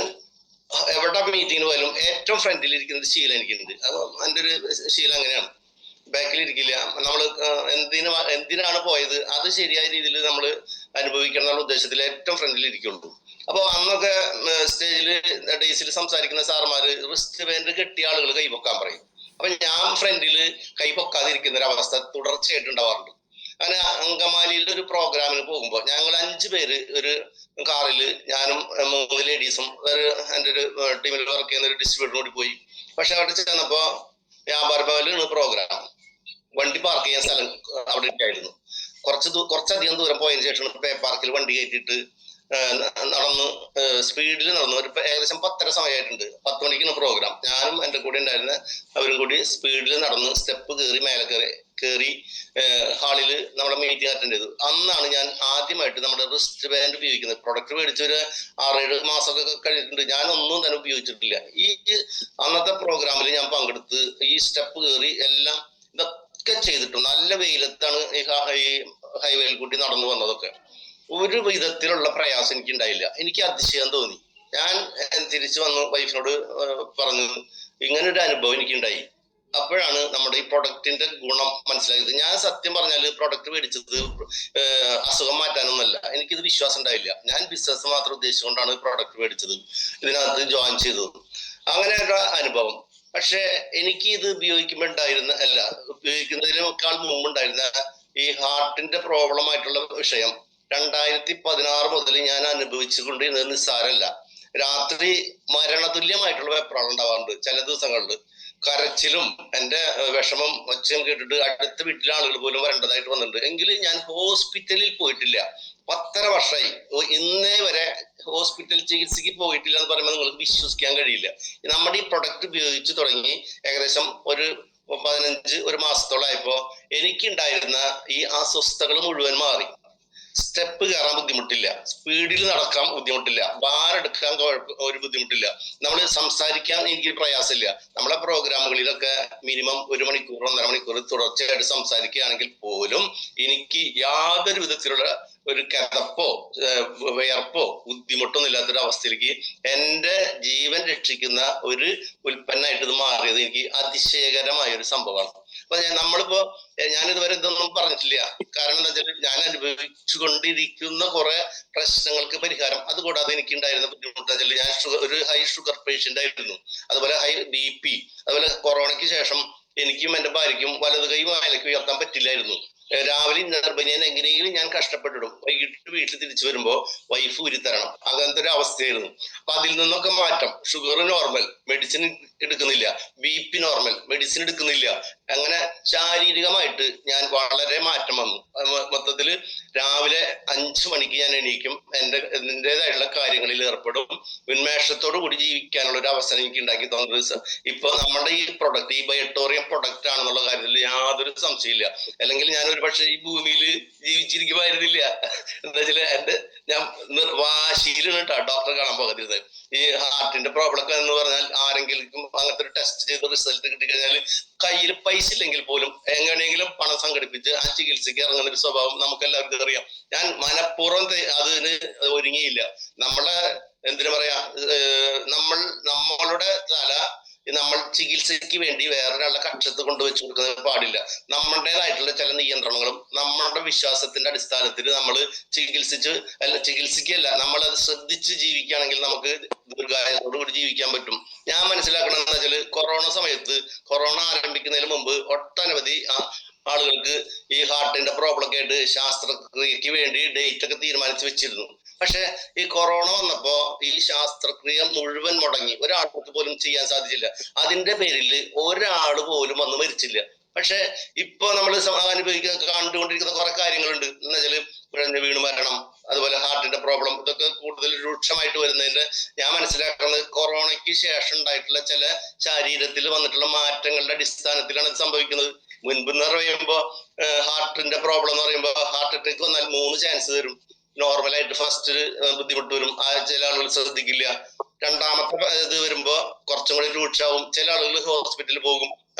എവിടെ മീറ്റിങ്ങിന് പോയാലും ഏറ്റവും ഫ്രണ്ടിൽ ഇരിക്കുന്നത് ശീലം എനിക്കുണ്ട്. അത് എൻ്റെ ഒരു ശീലം അങ്ങനെയാണ്. ബാക്കിലിരിക്കില്ല. നമ്മൾ എന്തിനാണ് പോയത് അത് ശരിയായ രീതിയിൽ നമ്മൾ അനുഭവിക്കണം എന്നുള്ള ഉദ്ദേശത്തിൽ ഏറ്റവും ഫ്രണ്ടിൽ ഇരിക്കുള്ളൂ. അപ്പൊ അന്നൊക്കെ സ്റ്റേജിൽ ഡേയ്സിൽ സംസാരിക്കുന്ന സാറുമാര് റിസ്റ്റ് ബാൻഡ് കെട്ടിയ ആളുകൾ കൈപൊക്കാൻ പറയും. അപ്പൊ ഞാൻ ഫ്രണ്ടിൽ കൈ പൊക്കാതിരിക്കുന്ന ഒരു അവസ്ഥ തുടർച്ചയായിട്ട് ഉണ്ടാവാറുണ്ട്. അങ്ങനെ അങ്കമാലിയിൽ ഒരു പ്രോഗ്രാമിന് പോകുമ്പോൾ ഞങ്ങൾ 5 പേര് ഒരു കാറില്, ഞാനും 3 ലേഡീസും എൻ്റെ ഒരു ടീമിൽ വർക്ക് ചെയ്യുന്ന ഒരു ഡിസ്ട്രിബ്യൂട്ടറും കൂടി പോയി. പക്ഷെ അവിടെ ചെന്നപ്പോ വ്യാപാര ഭവനിലാണ് പ്രോഗ്രാം. വണ്ടി പാർക്ക് ചെയ്യാൻ സ്ഥലം അവിടെ ഇട്ടായിരുന്നു. കുറച്ചധികം ദൂരം പോയതിനു ശേഷം പേ പാർക്കിൽ വണ്ടി കയറ്റിയിട്ട് നടന്ന് സ്പീഡിൽ നടന്നു. ഒരു ഏകദേശം 10:30 സമയമായിട്ടുണ്ട്. 10 മണിക്കാണ് പ്രോഗ്രാം. ഞാനും എൻ്റെ കൂടെ ഉണ്ടായിരുന്ന അവരും കൂടി സ്പീഡിൽ നടന്ന് സ്റ്റെപ്പ് കയറി മേലെ കയറി ഹാളിൽ നമ്മുടെ മീറ്റിംഗ് അറ്റൻഡ് ചെയ്തു. അന്നാണ് ഞാൻ ആദ്യമായിട്ട് നമ്മുടെ റിസ്റ്റ് ബാൻഡ് ഉപയോഗിക്കുന്നത്. പ്രൊഡക്റ്റ് മേടിച്ച് ഒരു 6-7 മാസമൊക്കെ കഴിഞ്ഞിട്ടുണ്ട്. ഞാനൊന്നും തന്നെ ഉപയോഗിച്ചിട്ടില്ല. ഈ അന്നത്തെ പ്രോഗ്രാമിൽ ഞാൻ പങ്കെടുത്ത് ഈ സ്റ്റെപ്പ് കയറി എല്ലാം ഇതൊക്കെ ചെയ്തിട്ടുണ്ട്. നല്ല വെയിലത്താണ് ഈ ഹൈവേയിൽ കൂട്ടി നടന്നു വന്നതൊക്കെ. ഒരു വിധത്തിലുള്ള പ്രയാസം എനിക്ക് ഉണ്ടായില്ല. എനിക്ക് അതിശയം തോന്നി. ഞാൻ തിരിച്ചു വന്നു വൈഫിനോട് പറഞ്ഞു, ഇങ്ങനെ ഒരു അനുഭവം എനിക്കുണ്ടായി. അപ്പോഴാണ് നമ്മുടെ ഈ പ്രൊഡക്റ്റിന്റെ ഗുണം മനസ്സിലായത്. ഞാൻ സത്യം പറഞ്ഞാല് പ്രൊഡക്റ്റ് മേടിച്ചത് അസുഖം മാറ്റാനൊന്നല്ല. എനിക്കിത് വിശ്വാസം ഉണ്ടായില്ല. ഞാൻ ബിസിനസ് മാത്രം ഉദ്ദേശിച്ചുകൊണ്ടാണ് പ്രൊഡക്റ്റ് മേടിച്ചത്, ഇതിനകത്ത് ജോയിൻ ചെയ്തത്. അങ്ങനെ ഒരു അനുഭവം. പക്ഷെ എനിക്ക് ഇത് ഉപയോഗിക്കുന്നതിനേക്കാൾ മുമ്പുണ്ടായിരുന്ന ഈ ഹാർട്ടിന്റെ പ്രോബ്ലം ആയിട്ടുള്ള വിഷയം 2016 മുതൽ ഞാൻ അനുഭവിച്ചുകൊണ്ടിരുന്നത് നിസ്സാരമല്ല. രാത്രി മരണതുല്യമായിട്ടുള്ള വെപ്രാളം ഉണ്ടാവാറുണ്ട്. ചില ദിവസങ്ങളിൽ കരച്ചിലും എൻ്റെ വിഷമം ഒച്ചയും കേട്ടിട്ട് അടുത്ത വീട്ടിലെ ആളുകൾ പോലും വരേണ്ടതായിട്ട് വന്നിട്ടുണ്ട്. എങ്കിലും ഞാൻ ഹോസ്പിറ്റലിൽ പോയിട്ടില്ല. 10.5 വർഷമായി. ഇന്നേ വരെ ഹോസ്പിറ്റൽ ചികിത്സയ്ക്ക് പോയിട്ടില്ല എന്ന് പറയുമ്പോൾ നിങ്ങൾക്ക് വിശ്വസിക്കാൻ കഴിയില്ല. നമ്മുടെ ഈ പ്രൊഡക്റ്റ് ഉപയോഗിച്ച് തുടങ്ങി ഏകദേശം ഒരു 15 മാസത്തോളമായപ്പോ എനിക്കുണ്ടായിരുന്ന ഈ അസ്വസ്ഥതകൾ മുഴുവൻ മാറി. സ്റ്റെപ്പ് കയറാൻ ബുദ്ധിമുട്ടില്ല, സ്പീഡിൽ നടക്കാൻ ബുദ്ധിമുട്ടില്ല, ഭാരെടുക്കാൻ ഒരു ബുദ്ധിമുട്ടില്ല, നമ്മൾ സംസാരിക്കാൻ എനിക്ക് പ്രയാസമില്ല. നമ്മുടെ പ്രോഗ്രാമുകളിലൊക്കെ മിനിമം 1 മണിക്കൂർ 1.5 മണിക്കൂർ തുടർച്ചയായിട്ട് സംസാരിക്കുകയാണെങ്കിൽ പോലും എനിക്ക് യാതൊരു വിധത്തിലുള്ള ഒരു കിതപ്പോ വിയർപ്പോ ബുദ്ധിമുട്ടൊന്നും ഇല്ലാത്തൊരു അവസ്ഥയിലേക്ക് എൻ്റെ ജീവൻ രക്ഷിക്കുന്ന ഒരു ഉൽപ്പന്നമായിട്ട് ഇത് മാറിയത് എനിക്ക് അതിശയകരമായ ഒരു സംഭവമാണ്. അപ്പൊ നമ്മളിപ്പോ ഞാനിതുവരെ ഇതൊന്നും പറഞ്ഞിട്ടില്ല. കാരണം എന്താ വെച്ചാൽ ഞാൻ അനുഭവിച്ചുകൊണ്ടിരിക്കുന്ന കുറെ പ്രശ്നങ്ങൾക്ക് പരിഹാരം. അതുകൂടാതെ എനിക്ക് ഉണ്ടായിരുന്ന ബുദ്ധിമുട്ട് വെച്ചാൽ ഞാൻ ഒരു ഹൈ ഷുഗർ പേഷ്യന്റ് ആയിരുന്നു. അതുപോലെ ഹൈ BP. അതുപോലെ കൊറോണയ്ക്ക് ശേഷം എനിക്കും എൻ്റെ ഭാര്യയ്ക്കും വലത് കൈ മേലേക്ക് ഉയർത്താൻ പറ്റില്ലായിരുന്നു. രാവിലെ നിർബന്ധിയാൻ എങ്ങനെയെങ്കിലും ഞാൻ കഷ്ടപ്പെട്ടിടും. വൈകിട്ട് വീട്ടിൽ തിരിച്ചു വരുമ്പോ വൈഫ് ഉരുത്തരണം. അങ്ങനത്തെ ഒരു അവസ്ഥയായിരുന്നു. അപ്പൊ അതിൽ നിന്നൊക്കെ മാറ്റം. ഷുഗർ നോർമൽ, മെഡിസിൻ എടുക്കുന്നില്ല. BP നോർമൽ, മെഡിസിൻ എടുക്കുന്നില്ല. അങ്ങനെ ശാരീരികമായിട്ട് ഞാൻ വളരെ മാറ്റം വന്നു. മൊത്തത്തില് രാവിലെ 5 മണിക്ക് ഞാൻ എണീക്കും, എന്റേതായിട്ടുള്ള കാര്യങ്ങളിൽ ഏർപ്പെടും. ഉന്മേഷത്തോടു കൂടി ജീവിക്കാനുള്ള ഒരു അവസരം എനിക്ക് ഉണ്ടാക്കി തന്നത് ഇപ്പൊ നമ്മുടെ ഈ പ്രൊഡക്റ്റ്, ഈ ബയോട്ടോറിയം പ്രൊഡക്റ്റ് ആണെന്നുള്ള കാര്യത്തിൽ യാതൊരു സംശയമില്ല. അല്ലെങ്കിൽ ഞാൻ ഒരു പക്ഷെ ഈ ഭൂമിയിൽ ജീവിച്ചിരിക്കുമായിരുന്നില്ല. എന്താ വെച്ചാൽ ഞാൻ വാശിയിലാണ് കേട്ടോ ഡോക്ടറെ കാണാൻ പോകാതിരുന്നത്. ഈ ഹാർട്ടിന്റെ പ്രോബ്ലം ഒക്കെ എന്ന് പറഞ്ഞാൽ ആരെങ്കിലും അങ്ങനത്തെ ഒരു ടെസ്റ്റ് ചെയ്ത് റിസൾട്ട് കിട്ടിക്കഴിഞ്ഞാൽ കയ്യിൽ പൈസ ഇല്ലെങ്കിൽ പോലും എങ്ങനെയെങ്കിലും പണം സംഘടിപ്പിച്ച് ആ ചികിത്സയ്ക്ക് ഇറങ്ങുന്ന ഒരു സ്വഭാവം നമുക്ക് എല്ലാവർക്കും അറിയാം. ഞാൻ മനഃപൂർവ്വം അതിന് ഒരുങ്ങിയില്ല. നമ്മളെ എന്തിനു പറയാ, നമ്മളുടെ തല നമ്മൾ ചികിത്സയ്ക്ക് വേണ്ടി വേറൊരാളുടെ കക്ഷത്ത് കൊണ്ടുവച്ച് കൊടുക്കുന്നത് പാടില്ല. നമ്മുടേതായിട്ടുള്ള ചില നിയന്ത്രണങ്ങളും നമ്മളുടെ വിശ്വാസത്തിന്റെ അടിസ്ഥാനത്തിൽ നമ്മൾ ചികിത്സിക്കല്ല, നമ്മളത് ശ്രദ്ധിച്ച് ജീവിക്കുകയാണെങ്കിൽ നമുക്ക് ദീർഘായുസ്സോടുകൂടി ജീവിക്കാൻ പറ്റും. ഞാൻ മനസ്സിലാക്കണമെന്ന് വെച്ചാൽ കൊറോണ ആരംഭിക്കുന്നതിന് മുമ്പ് ഒട്ടനവധി ആളുകൾക്ക് ഈ ഹാർട്ടിന്റെ പ്രോബ്ലം ഒക്കെ ആയിട്ട് ശാസ്ത്രക്രിയക്ക് വേണ്ടി ഡേറ്റ് ഒക്കെ തീരുമാനിച്ചു വെച്ചിരുന്നു. പക്ഷെ ഈ കൊറോണ വന്നപ്പോ ഈ ശാസ്ത്രക്രിയ മുഴുവൻ മുടങ്ങി. ഒരാൾക്ക് പോലും ചെയ്യാൻ സാധിച്ചില്ല. അതിന്റെ പേരിൽ ഒരാൾ പോലും വന്ന് മരിച്ചില്ല. പക്ഷെ ഇപ്പൊ നമ്മൾ കണ്ടുകൊണ്ടിരിക്കുന്ന കുറെ കാര്യങ്ങളുണ്ട്. എന്നുവെച്ചാല് കുഴഞ്ഞു വീണ് മരണം, അതുപോലെ ഹാർട്ടിന്റെ പ്രോബ്ലം, ഇതൊക്കെ കൂടുതൽ രൂക്ഷമായിട്ട് വരുന്നതിന്റെ ഞാൻ മനസ്സിലാക്കുന്നത് കൊറോണയ്ക്ക് ശേഷം ഉണ്ടായിട്ടുള്ള ചില ശരീരത്തിൽ വന്നിട്ടുള്ള മാറ്റങ്ങളുടെ അടിസ്ഥാനത്തിലാണ് ഇത് സംഭവിക്കുന്നത്. മുൻപെന്ന് പറയുമ്പോ ഹാർട്ടിന്റെ പ്രോബ്ലം എന്ന് പറയുമ്പോ ഹാർട്ട് അറ്റാക്ക് വന്നാൽ 3 ചാൻസ് തരും. നോർമലായിട്ട് ഫസ്റ്റ് ബുദ്ധിമുട്ട് വരും, ചില ആളുകൾ ശ്രദ്ധിക്കില്ല. രണ്ടാമത്തെ ഇത് വരുമ്പോ കുറച്ചും കൂടി രൂക്ഷാവും, ചില ആളുകൾ ഹോസ്പിറ്റലിൽ പോകും,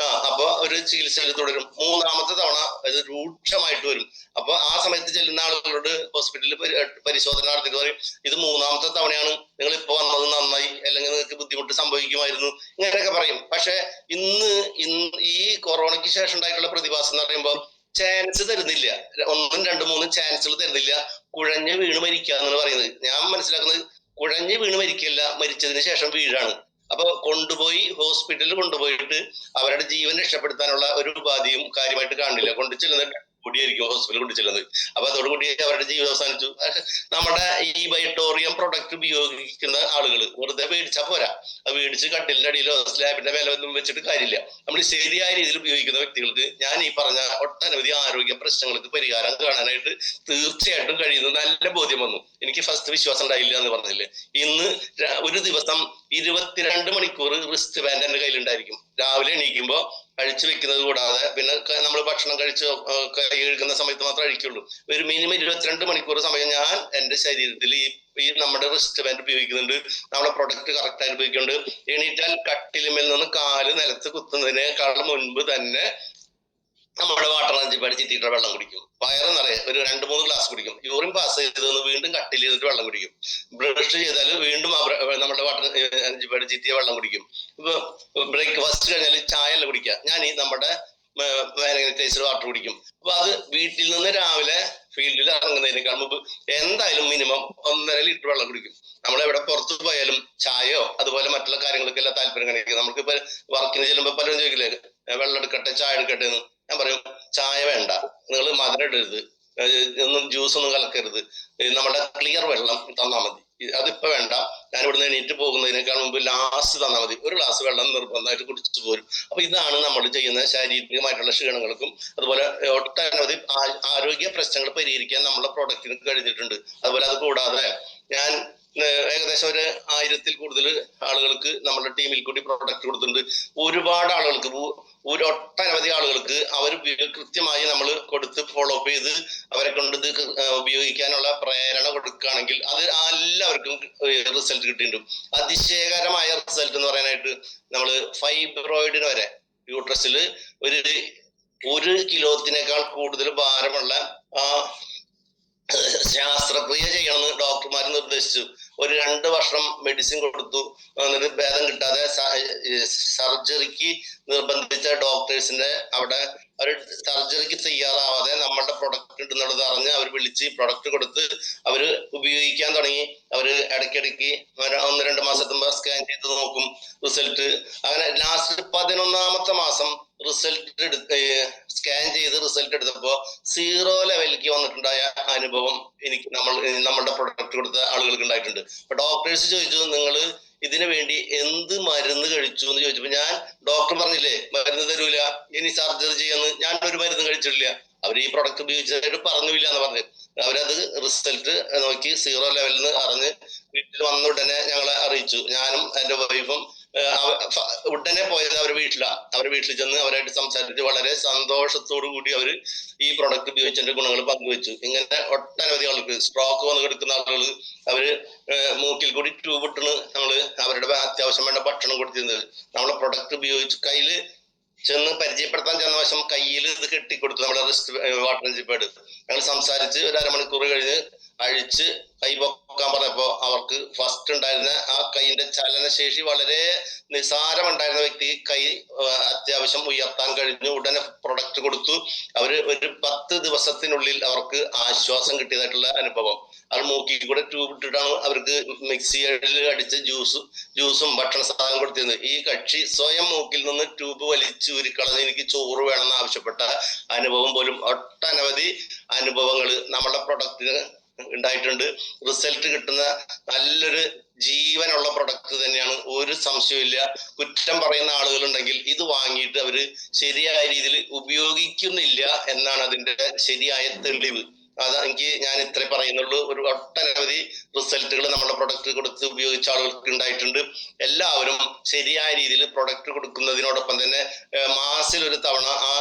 അപ്പൊ ഒരു ചികിത്സയിൽ തുടരും. 3ാമത്തെ തവണ അത് രൂക്ഷമായിട്ട് വരും. അപ്പൊ ആ സമയത്ത് ചെല്ലുന്ന ആളുകളോട് ഹോസ്പിറ്റലിൽ പരിശോധന നടത്തിയിട്ട് പറയും, ഇത് 3ാമത്തെ തവണയാണ്, നിങ്ങൾ ഇപ്പൊ വന്നത് നന്നായി, അല്ലെങ്കിൽ നിങ്ങൾക്ക് ബുദ്ധിമുട്ട് സംഭവിക്കുമായിരുന്നു, ഇങ്ങനെയൊക്കെ പറയും. പക്ഷെ ഇന്ന് ഈ കൊറോണയ്ക്ക് ശേഷം ഉണ്ടായിട്ടുള്ള പ്രതിഭാസം എന്ന് പറയുമ്പോ ചാൻസ് തരുന്നില്ല. 1, 2, 3 ചാൻസുകൾ തരുന്നില്ല. കുഴഞ്ഞ് വീണ് മരിക്കുക എന്നാണ് പറയുന്നത്. ഞാൻ മനസ്സിലാക്കുന്നത് കുഴഞ്ഞ് വീണ് മരിക്കല്ല, മരിച്ചതിന് ശേഷം വീഴാണ്. അപ്പൊ ഹോസ്പിറ്റലിൽ കൊണ്ടുപോയിട്ട് അവരുടെ ജീവൻ രക്ഷപ്പെടുത്താനുള്ള ഒരു ഉപാധിയും കാര്യമായിട്ട് കാണില്ല. ചെല്ലുന്ന കൂടിയായിരിക്കും ഹോസ്പിറ്റലിൽ കൊണ്ടു ചെല്ലുന്നത്. അപ്പൊ അതോടുകൂടി അവരുടെ ജീവിതം അവസാനിച്ചു. നമ്മുടെ ഈ ബയോട്ടോറിയം പ്രൊഡക്റ്റ് ഉപയോഗിക്കുന്ന ആളുകൾ വെറുതെ മേടിച്ചാൽ പോരാ. അത് മേടിച്ച് കട്ടിലിന്റെ അടിയിലോ സ്ലാബിന്റെ മേലെ ഒന്നും വെച്ചിട്ട് കാര്യമില്ല. നമ്മൾ ശരിയായ രീതിയിൽ ഉപയോഗിക്കുന്ന വ്യക്തികൾക്ക് ഞാൻ ഈ പറഞ്ഞ ഒട്ടനവധി ആരോഗ്യ പ്രശ്നങ്ങൾക്ക് പരിഹാരം കാണാനായിട്ട് തീർച്ചയായിട്ടും കഴിയുന്നു. നല്ല ബോധ്യം വന്നു. എനിക്ക് ഫസ്റ്റ് വിശ്വാസം ഉണ്ടായില്ല എന്ന് പറഞ്ഞില്ലേ. ഇന്ന് ഒരു ദിവസം 22 മണിക്കൂർ റിസ്റ്റ് ബാൻഡ് എന്റെ കയ്യിലുണ്ടായിരിക്കും. രാവിലെ എണീക്കുമ്പോ കഴിച്ചു വെക്കുന്നത് കൂടാതെ പിന്നെ നമ്മൾ ഭക്ഷണം കഴിച്ച് കഴുകുന്ന സമയത്ത് മാത്രമേ അഴിക്കുള്ളൂ. ഒരു മിനിമം 22 മണിക്കൂർ സമയം ഞാൻ എന്റെ ശരീരത്തിൽ ഈ നമ്മുടെ റിസ്റ്റ് ബാൻഡ് ഉപയോഗിക്കുന്നുണ്ട്. നമ്മുടെ പ്രൊഡക്റ്റ് കറക്റ്റ് ആയിട്ട് ഉപയോഗിക്കുന്നുണ്ട്. എണീറ്റാൽ കട്ടിലുമേൽ നിന്ന് കാല് നിലത്ത് കുത്തുന്നതിനേക്കാൾ മുൻപ് തന്നെ നമ്മുടെ വാട്ടർ അഞ്ചിപ്പാടി ചിറ്റിയിട്ട് വെള്ളം കുടിക്കും. വയറ് നിറയെ ഒരു 2-3 ഗ്ലാസ് കുടിക്കും. യൂറിൻ പാസ് ചെയ്തതെന്ന് വീണ്ടും കട്ടിൽ ചെയ്തിട്ട് വെള്ളം കുടിക്കും. ബ്രഷ് ചെയ്താൽ വീണ്ടും നമ്മുടെ വാട്ടർ അഞ്ചിപ്പാടി ചിറ്റിയ വെള്ളം കുടിക്കും. ഇപ്പൊ ബ്രേക്ക്ഫാസ്റ്റ് കഴിഞ്ഞാൽ ചായ അല്ല കുടിക്കുക, ഞാൻ ഈ നമ്മുടെ മാഗ്നറ്റൈസ്ഡ് വാട്ടർ കുടിക്കും. അപ്പൊ അത് വീട്ടിൽ നിന്ന് രാവിലെ ഫീൽഡിൽ ഇറങ്ങുന്നതിനേക്കാൾ മുമ്പ് എന്തായാലും മിനിമം 1.5 ലിറ്റർ വെള്ളം കുടിക്കും. നമ്മളെവിടെ പുറത്ത് പോയാലും ചായയോ അതുപോലെ മറ്റുള്ള കാര്യങ്ങളൊക്കെ എല്ലാം താല്പര്യം കാണിക്കും. നമുക്കിപ്പോ വർക്കിന് ചെല്ലുമ്പോ പലരും ചോദിക്കില്ലേ, വെള്ളം എടുക്കട്ടെ ചായ എടുക്കട്ടെ എന്ന്. ഞാൻ പറയും, ചായ വേണ്ട, നിങ്ങൾ മധുരം ഇടരുത്, ഒന്നും ജ്യൂസ് ഒന്നും കലക്കരുത്, നമ്മുടെ ക്ലിയർ വെള്ളം തന്നാൽ മതി. അതിപ്പോ വേണ്ട, ഞാൻ ഇവിടുന്ന് എണീറ്റ് പോകുന്നതിനേക്കാൾ മുമ്പ് ലാസ്റ്റ് തന്നാൽ മതി, ഒരു ഗ്ലാസ് വെള്ളം നിർബന്ധമായിട്ട് കുടിച്ചു പോരും. അപ്പൊ ഇതാണ് നമ്മൾ ചെയ്യുന്ന ശാരീരികമായിട്ടുള്ള ക്ഷീണങ്ങൾക്കും അതുപോലെ ഒട്ടനവധി ആരോഗ്യ പ്രശ്നങ്ങൾ പരിഹരിക്കാൻ നമ്മളെ പ്രോഡക്റ്റിന് കഴിഞ്ഞിട്ടുണ്ട്. അതുപോലെ അത് കൂടാതെ ഞാൻ ഏകദേശം ഒരു 1000-ൽ കൂടുതൽ ആളുകൾക്ക് നമ്മുടെ ടീമിൽ കൂടി പ്രോഡക്റ്റ് കൊടുത്തിട്ടുണ്ട്. ഒരുപാട് ആളുകൾക്ക്, ഒട്ടനവധി ആളുകൾക്ക് അവർ കൃത്യമായി നമ്മൾ കൊടുത്ത് ഫോളോ അപ്പ് ചെയ്ത് അവരെ കൊണ്ട് ഇത് ഉപയോഗിക്കാനുള്ള പ്രേരണ കൊടുക്കുകയാണെങ്കിൽ അത് എല്ലാവർക്കും റിസൾട്ട് കിട്ടിയിട്ടുണ്ട്. അതിശയകരമായ റിസൾട്ട് എന്ന് പറയാനായിട്ട് നമ്മൾ ഫൈബ്രോയിഡിന് വരെ യൂട്രസിൽ 1 കിലോത്തിനേക്കാൾ കൂടുതൽ ഭാരമുള്ള ശാസ്ത്രക്രിയ ചെയ്യണമെന്ന് ഡോക്ടർമാർ നിർദ്ദേശിച്ചു. ഒരു 2 വർഷം മെഡിസിൻ കൊടുത്തു, എന്നിട്ട് ഭേദം കിട്ടാതെ സർജറിക്ക് നിർബന്ധിച്ച ഡോക്ടേഴ്സിന്റെ അവിടെ അവർ സർജറിക്ക് തയ്യാറാവാതെ നമ്മുടെ പ്രൊഡക്റ്റ് ഉണ്ടെന്നുള്ളത് അറിഞ്ഞ് അവർ വിളിച്ച് പ്രൊഡക്റ്റ് കൊടുത്ത് അവര് ഉപയോഗിക്കാൻ തുടങ്ങി. അവര് ഇടയ്ക്കിടയ്ക്ക് 1-2 മാസത്തുമ്പോ സ്കാൻ ചെയ്ത് നോക്കും റിസൾട്ട്. അങ്ങനെ ലാസ്റ്റ് 11ാമത്തെ മാസം റിസൾട്ട് സ്കാൻ ചെയ്ത് റിസൾട്ട് എടുത്തപ്പോ 0 ലെവലിലേക്ക് വന്നിട്ടുണ്ടായ അനുഭവം എനിക്ക് നമ്മളുടെ പ്രൊഡക്റ്റ് കൊടുത്ത ആളുകൾക്ക് ഉണ്ടായിട്ടുണ്ട്. അപ്പൊ ഡോക്ടേഴ്സ് ചോദിച്ചു, നിങ്ങൾ ഇതിനു വേണ്ടി എന്ത് മരുന്ന് കഴിച്ചു എന്ന് ചോദിച്ചപ്പോ ഞാൻ ഡോക്ടർ പറഞ്ഞില്ലേ മരുന്ന് തരൂല, ഇനി സർജറി ചെയ്യാന്ന്, ഞാൻ ഒരു മരുന്ന് കഴിച്ചിട്ടില്ല. അവർ ഈ പ്രൊഡക്റ്റ് ഉപയോഗിച്ചതായിട്ട് പറഞ്ഞില്ല എന്ന് പറഞ്ഞു. അവരത് റിസൾട്ട് നോക്കി 0 ലെവലിൽ നിന്ന് അറിഞ്ഞ് വീട്ടിൽ വന്ന ഉടനെ ഞങ്ങളെ അറിയിച്ചു. ഞാനും എന്റെ വൈഫും ഉടനെ പോയത് അവരുടെ വീട്ടിൽ ചെന്ന് അവരായിട്ട് സംസാരിച്ച് വളരെ സന്തോഷത്തോടു കൂടി അവർ ഈ പ്രൊഡക്റ്റ് ഉപയോഗിച്ചതിന്റെ ഗുണങ്ങൾ പങ്കുവെച്ചു. ഇങ്ങനെ ഒട്ടനവധി ആളുകൾക്ക് സ്ട്രോക്ക് വന്ന് കിടക്കുന്ന ആളുകൾ അവര് മൂക്കിൽ കൂടി ട്യൂബ് ഇട്ടാണ് നമ്മള് അവരുടെ അത്യാവശ്യം വേണ്ട ഭക്ഷണം കൊടുത്തിരുന്നത്. നമ്മളെ പ്രൊഡക്റ്റ് ഉപയോഗിച്ച് കയ്യില് ചെന്ന് പരിചയപ്പെടുത്താൻ ചെന്ന വശം കയ്യിൽ ഇത് കെട്ടിക്കൊടുത്തു, നമ്മളെ റിസ്റ്റ് വാട്ടർ ജിപ്പാട്. ഞങ്ങൾ സംസാരിച്ച് ഒരു അരമണിക്കൂർ കഴിഞ്ഞ് അഴിച്ച് കൈ പൊക്കാൻ പറഞ്ഞപ്പോ അവർക്ക് ഫസ്റ്റ് ഉണ്ടായിരുന്ന ആ കൈയിന്റെ ചലനശേഷി വളരെ നിസാരമുണ്ടായിരുന്ന വ്യക്തി കൈ അത്യാവശ്യം ഉയർത്താൻ കഴിഞ്ഞു. ഉടനെ പ്രൊഡക്റ്റ് കൊടുത്തു. അവര് ഒരു 10 ദിവസത്തിനുള്ളിൽ അവർക്ക് ആശ്വാസം കിട്ടിയതായിട്ടുള്ള അനുഭവം. അത് മൂക്കിൽ കൂടെ ട്യൂബ് ഇട്ടിട്ടാണ് അവർക്ക് മിക്സിയിൽ അടിച്ച് ജ്യൂസും ഭക്ഷണ സാധനം കൊടുത്തിരുന്നത്. ഈ കക്ഷി സ്വയം മൂക്കിൽ നിന്ന് ട്യൂബ് വലിച്ചൂരിക്കളഞ്ഞ് എനിക്ക് ചോറ് വേണമെന്ന് ആവശ്യപ്പെട്ട അനുഭവം പോലും ഒട്ടനവധി അനുഭവങ്ങൾ നമ്മുടെ പ്രൊഡക്റ്റിന് ഉണ്ടായിട്ടുണ്ട്. റിസൾട്ട് കിട്ടുന്ന നല്ലൊരു ജീവനുള്ള പ്രൊഡക്റ്റ് തന്നെയാണ്, ഒരു സംശയമില്ല. കുറ്റം പറയുന്ന ആളുകളുണ്ടെങ്കിൽ ഇത് വാങ്ങിയിട്ട് അവര് ശരിയായ രീതിയിൽ ഉപയോഗിക്കുന്നില്ല എന്നാണ് അതിന്റെ ശരിയായ തെളിവ്. ഞാൻ ഇത്രേ പറയുന്നുള്ളൂ. ഒരു ഒട്ടനവധി റിസൾട്ടുകൾ നമ്മുടെ പ്രൊഡക്റ്റ് കൊടുത്ത് ഉപയോഗിച്ച ആളുകൾക്ക് ഉണ്ടായിട്ടുണ്ട്. എല്ലാവരും ശരിയായ രീതിയിൽ പ്രൊഡക്റ്റ് കൊടുക്കുന്നതിനോടൊപ്പം തന്നെ മാസത്തിൽ ഒരു തവണ ആ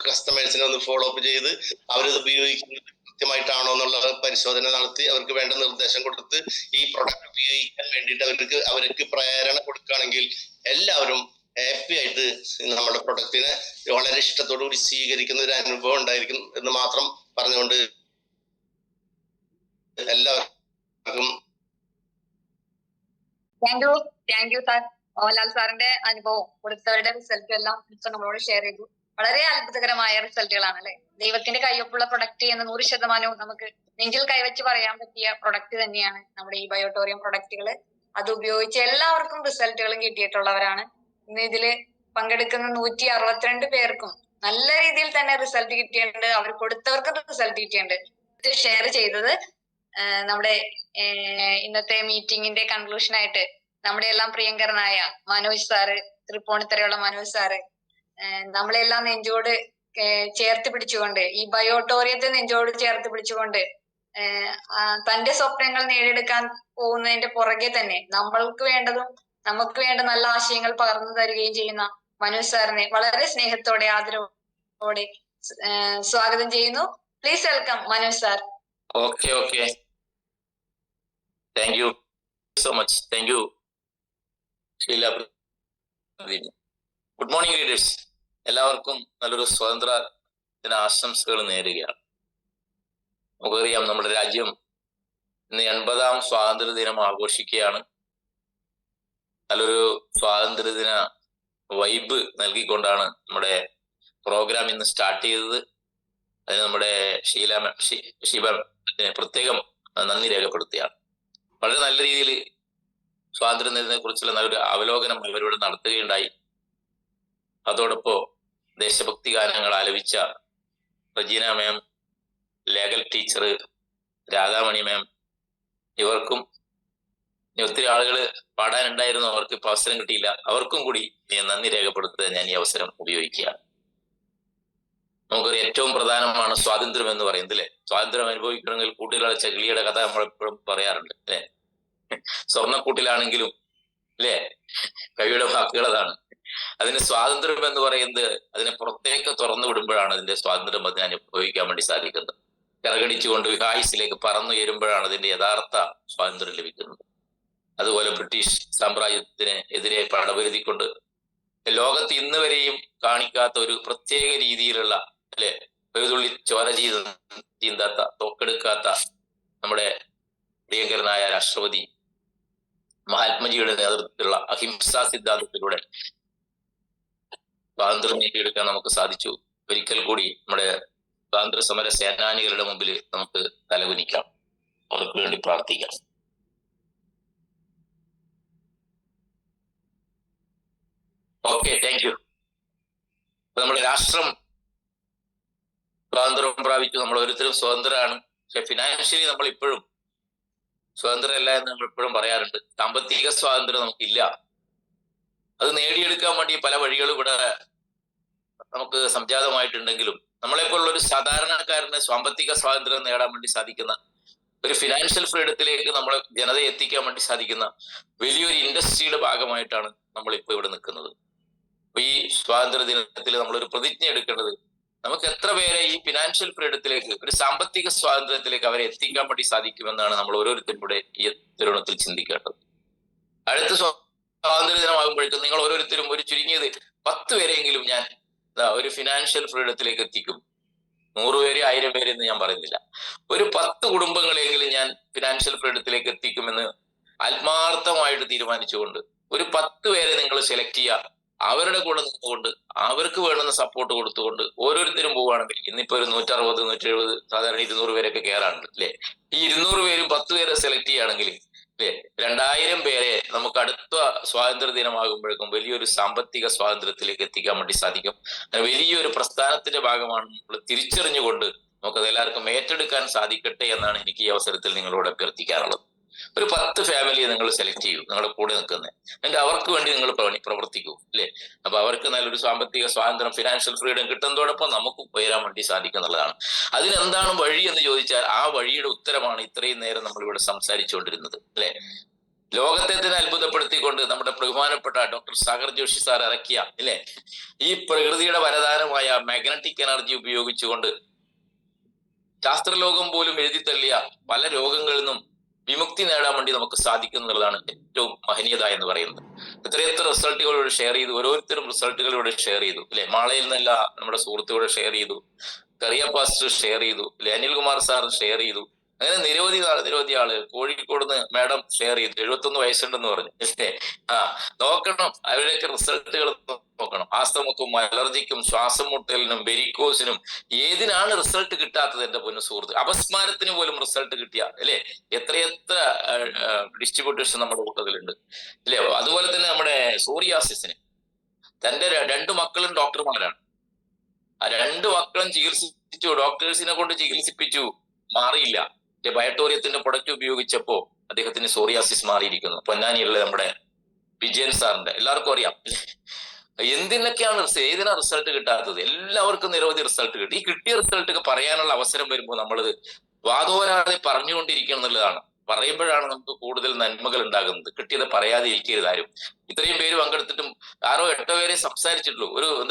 കസ്റ്റമേഴ്സിനെ ഒന്ന് ഫോളോ അപ്പ് ചെയ്ത് അവരത് ഉപയോഗിക്കുന്നത് കൃത്യമായിട്ടാണോ എന്നുള്ള പരിശോധന നടത്തി അവർക്ക് വേണ്ട നിർദ്ദേശം കൊടുത്ത് ഈ പ്രൊഡക്റ്റ് ഉപയോഗിക്കാൻ വേണ്ടിയിട്ട് അവർക്ക് പ്രേരണ കൊടുക്കുകയാണെങ്കിൽ എല്ലാവരും ഹാപ്പി ആയിട്ട് നമ്മുടെ പ്രൊഡക്റ്റിനെ വളരെ ഇഷ്ടത്തോടു കൂടി സ്വീകരിക്കുന്ന ഒരു അനുഭവം ഉണ്ടായിരിക്കും എന്ന് മാത്രം പറഞ്ഞുകൊണ്ട് എല്ലാവർക്കും താങ്ക് യു സാർ. മോഹൻലാൽ സാറിന്റെ അനുഭവം കൊടുത്തവരുടെ റിസൾട്ടും എല്ലാം ഇപ്പൊ നമ്മളോട് ഷെയർ ചെയ്തു. വളരെ അത്ഭുതകരമായ റിസൾട്ടുകളാണ് അല്ലെ. ദൈവത്തിന്റെ കയ്യൊപ്പുള്ള പ്രൊഡക്റ്റ് എന്ന് 100% നമുക്ക് നെഞ്ചിൽ കൈവച്ച് പറയാൻ പറ്റിയ പ്രൊഡക്റ്റ് തന്നെയാണ് നമ്മുടെ ഈ ബയോട്ടോറിയം പ്രൊഡക്റ്റുകൾ. അത് ഉപയോഗിച്ച് എല്ലാവർക്കും റിസൾട്ടുകളും കിട്ടിയിട്ടുള്ളവരാണ്. ഇന്ന് ഇതില് പങ്കെടുക്കുന്ന 162 പേർക്കും നല്ല രീതിയിൽ തന്നെ റിസൾട്ട് കിട്ടിയിട്ടുണ്ട്. അവർ കൊടുത്തവർക്ക് റിസൾട്ട് കിട്ടിയിട്ടുണ്ട്. ഷെയർ ചെയ്തത് നമ്മുടെ ഇന്നത്തെ മീറ്റിംഗിന്റെ കൺക്ലൂഷൻ ആയിട്ട് നമ്മുടെ എല്ലാം പ്രിയങ്കരനായ മനോജ് സാറ്, തൃപ്പൂണിത്തറയുള്ള മനോജ് സാറ് നമ്മളെല്ലാം നെഞ്ചോട് ചേർത്ത് പിടിച്ചുകൊണ്ട്, ഈ ബയോട്ടോറിയത്തെ നെഞ്ചോട് ചേർത്ത് പിടിച്ചുകൊണ്ട് തന്റെ സ്വപ്നങ്ങൾ നേടിയെടുക്കാൻ പോകുന്നതിന്റെ പുറകെ തന്നെ നമ്മൾക്ക് വേണ്ടതും നമുക്ക് വേണ്ട നല്ല ആശയങ്ങൾ പകർന്നു തരികയും ചെയ്യുന്ന മനോജ് സാറിനെ വളരെ സ്നേഹത്തോടെ ആദരവോടെ സ്വാഗതം ചെയ്യുന്നു. Please welcome Manoj sir. Okay thank you so much. Thank you Sheela. Good morning leaders. എല്ലാവർക്കും നല്ലൊരു സ്വാതന്ത്ര്യ ദിന ആശംസകൾ നേരുകയാണ്. നമുക്കറിയാം നമ്മുടെ രാജ്യം ഇന്ന് 80ാം സ്വാതന്ത്ര്യ ദിനം ആഘോഷിക്കുകയാണ്. നല്ലൊരു സ്വാതന്ത്ര്യദിന വൈബ് നൽകിക്കൊണ്ടാണ് നമ്മുടെ പ്രോഗ്രാം ഇന്ന് സ്റ്റാർട്ട് ചെയ്തത്. അതിന് നമ്മുടെ ഷീബ പ്രത്യേകം നന്ദി രേഖപ്പെടുത്തുകയാണ്. വളരെ നല്ല രീതിയിൽ സ്വാതന്ത്ര്യദിനത്തെ കുറിച്ചുള്ള നല്ലൊരു അവലോകനം അവരോട് നടത്തുകയുണ്ടായി. അതോടൊപ്പം ദേശഭക്തി ഗാനങ്ങൾ ആലപിച്ച റജീന മാം, ലേഖൽ ടീച്ചർ, രാധാമണി മാം, ഇവർക്കും ഒത്തിരി ആളുകൾ പാടാനുണ്ടായിരുന്നു, അവർക്ക് ഇപ്പൊ അവസരം കിട്ടിയില്ല. അവർക്കും കൂടി നന്ദി രേഖപ്പെടുത്തുന്നത് ഞാൻ ഈ അവസരം ഉപയോഗിക്കുകയാണ്. നമുക്കൊരു ഏറ്റവും പ്രധാനമാണ് സ്വാതന്ത്ര്യം എന്ന് പറയുന്നത് അല്ലെ. സ്വാതന്ത്ര്യം അനുഭവിക്കണമെങ്കിൽ കൂട്ടിലുള്ള ചെകിളിയുടെ കഥ നമ്മളെപ്പോഴും പറയാറുണ്ട് അല്ലെ. സ്വർണ്ണക്കൂട്ടിലാണെങ്കിലും അല്ലെ കവിയുടെ വാക്കുകൾ അതാണ്. അതിന് സ്വാതന്ത്ര്യം എന്ന് പറയുന്നത് അതിനെ പുറത്തേക്ക് തുറന്നു വിടുമ്പോഴാണ് അതിന്റെ സ്വാതന്ത്ര്യം അതിനെ അനുഭവിക്കാൻ വേണ്ടി സാധിക്കുന്നത്. കറകടിച്ചുകൊണ്ട് വിഹായുസിലേക്ക് പറന്നുയരുമ്പോഴാണ് അതിന്റെ യഥാർത്ഥ സ്വാതന്ത്ര്യം ലഭിക്കുന്നത്. അതുപോലെ ബ്രിട്ടീഷ് സാമ്രാജ്യത്തിന് എതിരെ പടപൊരുതിക്കൊണ്ട് ലോകത്ത് ഇന്ന് വരെയും കാണിക്കാത്ത ഒരു പ്രത്യേക രീതിയിലുള്ള അല്ലെ ഒരു തുള്ളി ചോര ചീന്താത്ത, തോക്കെടുക്കാത്ത നമ്മുടെ പ്രിയങ്കരനായ രാഷ്ട്രപതി മഹാത്മജിയുടെ നേതൃത്വത്തിലുള്ള അഹിംസാ സിദ്ധാന്തത്തിലൂടെ സ്വാതന്ത്ര്യം നേടിയെടുക്കാൻ നമുക്ക് സാധിച്ചു. ഒരിക്കൽ കൂടി നമ്മുടെ സ്വാതന്ത്ര്യ സമര സേനാനികളുടെ മുമ്പിൽ നമുക്ക് തലകുനിക്കാം, അവർക്ക് വേണ്ടി പ്രാർത്ഥിക്കാം. Okay, thank U. നമ്മുടെ രാഷ്ട്രം പ്രാപിച്ചു. നമ്മൾ ഓരോരുത്തരും സ്വതന്ത്രരാണ്. പക്ഷെ ഫിനാൻഷ്യലി നമ്മൾ ഇപ്പോഴും സ്വതന്ത്രരല്ല എന്ന് നമ്മൾ ഇപ്പോഴും പറയാറുണ്ട്. സാമ്പത്തിക സ്വാതന്ത്ര്യം നമുക്കില്ല. അത് നേടിയെടുക്കാൻ വേണ്ടി പല വഴികളും ഇവിടെ നമുക്ക് സംജാതമായിട്ടുണ്ടെങ്കിലും നമ്മളെപ്പോലുള്ള ഒരു സാധാരണക്കാരന് സാമ്പത്തിക സ്വാതന്ത്ര്യം നേടാൻ വേണ്ടി സാധിക്കുന്ന, ഒരു ഫിനാൻഷ്യൽ ഫ്രീഡത്തിലേക്ക് നമ്മളെ ജനതയെ എത്തിക്കാൻ വേണ്ടി സാധിക്കുന്ന വലിയൊരു ഇൻഡസ്ട്രിയുടെ ഭാഗമായിട്ടാണ് നമ്മളിപ്പോൾ ഇവിടെ നിൽക്കുന്നത്. അപ്പൊ ഈ സ്വാതന്ത്ര്യ ദിനത്തിൽ നമ്മളൊരു പ്രതിജ്ഞ എടുക്കേണ്ടത്, നമുക്ക് എത്ര പേരെ ഈ ഫിനാൻഷ്യൽ ഫ്രീഡത്തിലേക്ക്, ഒരു സാമ്പത്തിക സ്വാതന്ത്ര്യത്തിലേക്ക് അവരെ എത്തിക്കാൻ വേണ്ടി സാധിക്കുമെന്നാണ് നമ്മൾ ഓരോരുത്തരും ഇവിടെ ഈ തരുണത്തിൽ ചിന്തിക്കേണ്ടത്. അടുത്ത സ്വാതന്ത്ര്യ ദിനമാകുമ്പോഴേക്കും നിങ്ങൾ ഓരോരുത്തരും ഒരു ചുരുങ്ങിയത് 10 പേരെങ്കിലും ഞാൻ ഒരു ഫിനാൻഷ്യൽ ഫ്രീഡത്തിലേക്ക് എത്തിക്കും. 100 പേര് 1000 പേര് എന്ന് ഞാൻ പറയുന്നില്ല. ഒരു 10 കുടുംബങ്ങളെങ്കിലും ഞാൻ ഫിനാൻഷ്യൽ ഫ്രീഡത്തിലേക്ക് എത്തിക്കുമെന്ന് ആത്മാർത്ഥമായിട്ട് തീരുമാനിച്ചുകൊണ്ട് ഒരു 10 പേരെ നിങ്ങൾ സെലക്ട് ചെയ്യുക. അവരുടെ കൂടെ നിന്നുകൊണ്ട് അവർക്ക് വേണ്ടുന്ന സപ്പോർട്ട് കൊടുത്തുകൊണ്ട് ഓരോരുത്തരും പോവുകയാണെങ്കിൽ, ഇന്നിപ്പോ ഒരു 160, 170, സാധാരണ 200 പേരൊക്കെ കയറാറുണ്ട് അല്ലെ. ഈ 200 പേരും 10 പേരെ സെലക്ട് ചെയ്യുകയാണെങ്കിൽ അല്ലെ 2000 പേരെ നമുക്ക് അടുത്ത സ്വാതന്ത്ര്യ ദിനമാകുമ്പോഴേക്കും വലിയൊരു സാമ്പത്തിക സ്വാതന്ത്ര്യത്തിലേക്ക് എത്തിക്കാൻ വേണ്ടി സാധിക്കും. വലിയൊരു പ്രസ്ഥാനത്തിന്റെ ഭാഗമാണ് നമ്മൾ തിരിച്ചറിഞ്ഞുകൊണ്ട് നമുക്കത് എല്ലാവർക്കും ഏറ്റെടുക്കാൻ സാധിക്കട്ടെ എന്നാണ് എനിക്ക് ഈ അവസരത്തിൽ നിങ്ങളോട് അഭ്യർത്ഥിക്കാനുള്ളത്. ഒരു 10 ഫാമിലിയെ നിങ്ങൾ സെലക്ട് ചെയ്യൂ, നിങ്ങളുടെ കൂടെ നിൽക്കുന്നത്, എന്നിട്ട് അവർക്ക് വേണ്ടി നിങ്ങൾ പ്രവർത്തിക്കൂ അല്ലെ. അപ്പൊ അവർക്ക് നല്ലൊരു സാമ്പത്തിക സ്വാതന്ത്ര്യം, ഫിനാൻഷ്യൽ ഫ്രീഡം കിട്ടുന്നതോടൊപ്പം നമുക്ക് ഉയരാൻ വേണ്ടി സാധിക്കുന്നുള്ളതാണ്. അതിനെന്താണ് വഴി എന്ന് ചോദിച്ചാൽ ആ വഴിയുടെ ഉത്തരമാണ് ഇത്രയും നേരം നമ്മൾ ഇവിടെ സംസാരിച്ചുകൊണ്ടിരുന്നത് അല്ലെ. ലോകത്തെ തന്നെ അത്ഭുതപ്പെടുത്തിക്കൊണ്ട് നമ്മുടെ ബഹുമാനപ്പെട്ട ഡോക്ടർ സാഗർ ജോഷി സാർ ഇറക്കിയ അല്ലെ ഈ പ്രകൃതിയുടെ വരദാനമായ മാഗ്നറ്റിക് എനർജി ഉപയോഗിച്ചുകൊണ്ട് ശാസ്ത്രലോകം പോലും എഴുതി തള്ളിയ പല രോഗങ്ങളിൽ നിന്നും വിമുക്തി നേടാൻ വേണ്ടി നമുക്ക് സാധിക്കുന്നുള്ളതാണ് ഏറ്റവും മഹനീയത എന്ന് പറയുന്നത്. എത്രയെത്ര റിസൾട്ടുകളോട് ഷെയർ ചെയ്തു, ഓരോരുത്തരും റിസൾട്ടുകളോട് ഷെയർ ചെയ്തു അല്ലെ. മാളയിൽ നിന്നല്ല നമ്മുടെ സുഹൃത്തുക്കളോട് ഷെയർ ചെയ്തു, കറിയ പാസ്റ്റർ ഷെയർ ചെയ്തു അല്ലെ, അനിൽകുമാർ സാർ ഷെയർ ചെയ്തു. അങ്ങനെ നിരവധി ആള്. കോഴിക്കോട് നിന്ന് മാഡം ഷെയർ ചെയ്തു, 71 വയസ്സുണ്ടെന്ന് പറഞ്ഞു അല്ലേ. നോക്കണം, അവരുടെയൊക്കെ റിസൾട്ടുകൾ നോക്കണം. ആസ്തമക്കും അലർജിക്കും ശ്വാസം മുട്ടലിനും വെരിക്കോസിനും ഏതിനാണ് റിസൾട്ട് കിട്ടാത്തത് എന്റെ പൊന്നു സുഹൃത്ത്? അപസ്മാരത്തിന് പോലും റിസൾട്ട് കിട്ടിയ അല്ലെ എത്രയെത്ര ഡിസ്ട്രിബ്യൂട്ടേഴ്സ് നമ്മുടെ കൂട്ടത്തിലുണ്ട് അല്ലെ. അതുപോലെ തന്നെ നമ്മുടെ സോറിയാസിസിന് തന്റെ 2 മക്കളും ഡോക്ടർമാരാണ്. ആ 2 മക്കളും ചികിത്സിച്ചു, ഡോക്ടേഴ്സിനെ കൊണ്ട് ചികിത്സിപ്പിച്ചു, മാറിയില്ല. ബയോട്ടോറിയത്തിന്റെ പ്രൊഡക്റ്റ് ഉപയോഗിച്ചപ്പോ അദ്ദേഹത്തിന് സോറിയാസിസ് മാറിയിരിക്കുന്നു. പൊന്നാനിയുള്ള നമ്മുടെ വിജയൻ സാറിന്റെ എല്ലാവർക്കും അറിയാം. എന്തിനൊക്കെയാണ് ഏതിനാ റിസൾട്ട് കിട്ടാത്തത്? എല്ലാവർക്കും നിരവധി റിസൾട്ട് കിട്ടി. ഈ കിട്ടിയ റിസൾട്ട് പറയാനുള്ള അവസരം വരുമ്പോൾ നമ്മളത് വാദോരാതെ പറഞ്ഞുകൊണ്ടിരിക്കണം എന്നുള്ളതാണ്. പറയുമ്പോഴാണ് നമുക്ക് കൂടുതൽ നന്മകൾ ഉണ്ടാകുന്നത്. കിട്ടിയത് പറയാതെ ഇരിക്കരുത് ആരും. ഇത്രയും പേര് പങ്കെടുത്തിട്ടും 6 8 പേരെ സംസാരിച്ചിട്ടുള്ളൂ.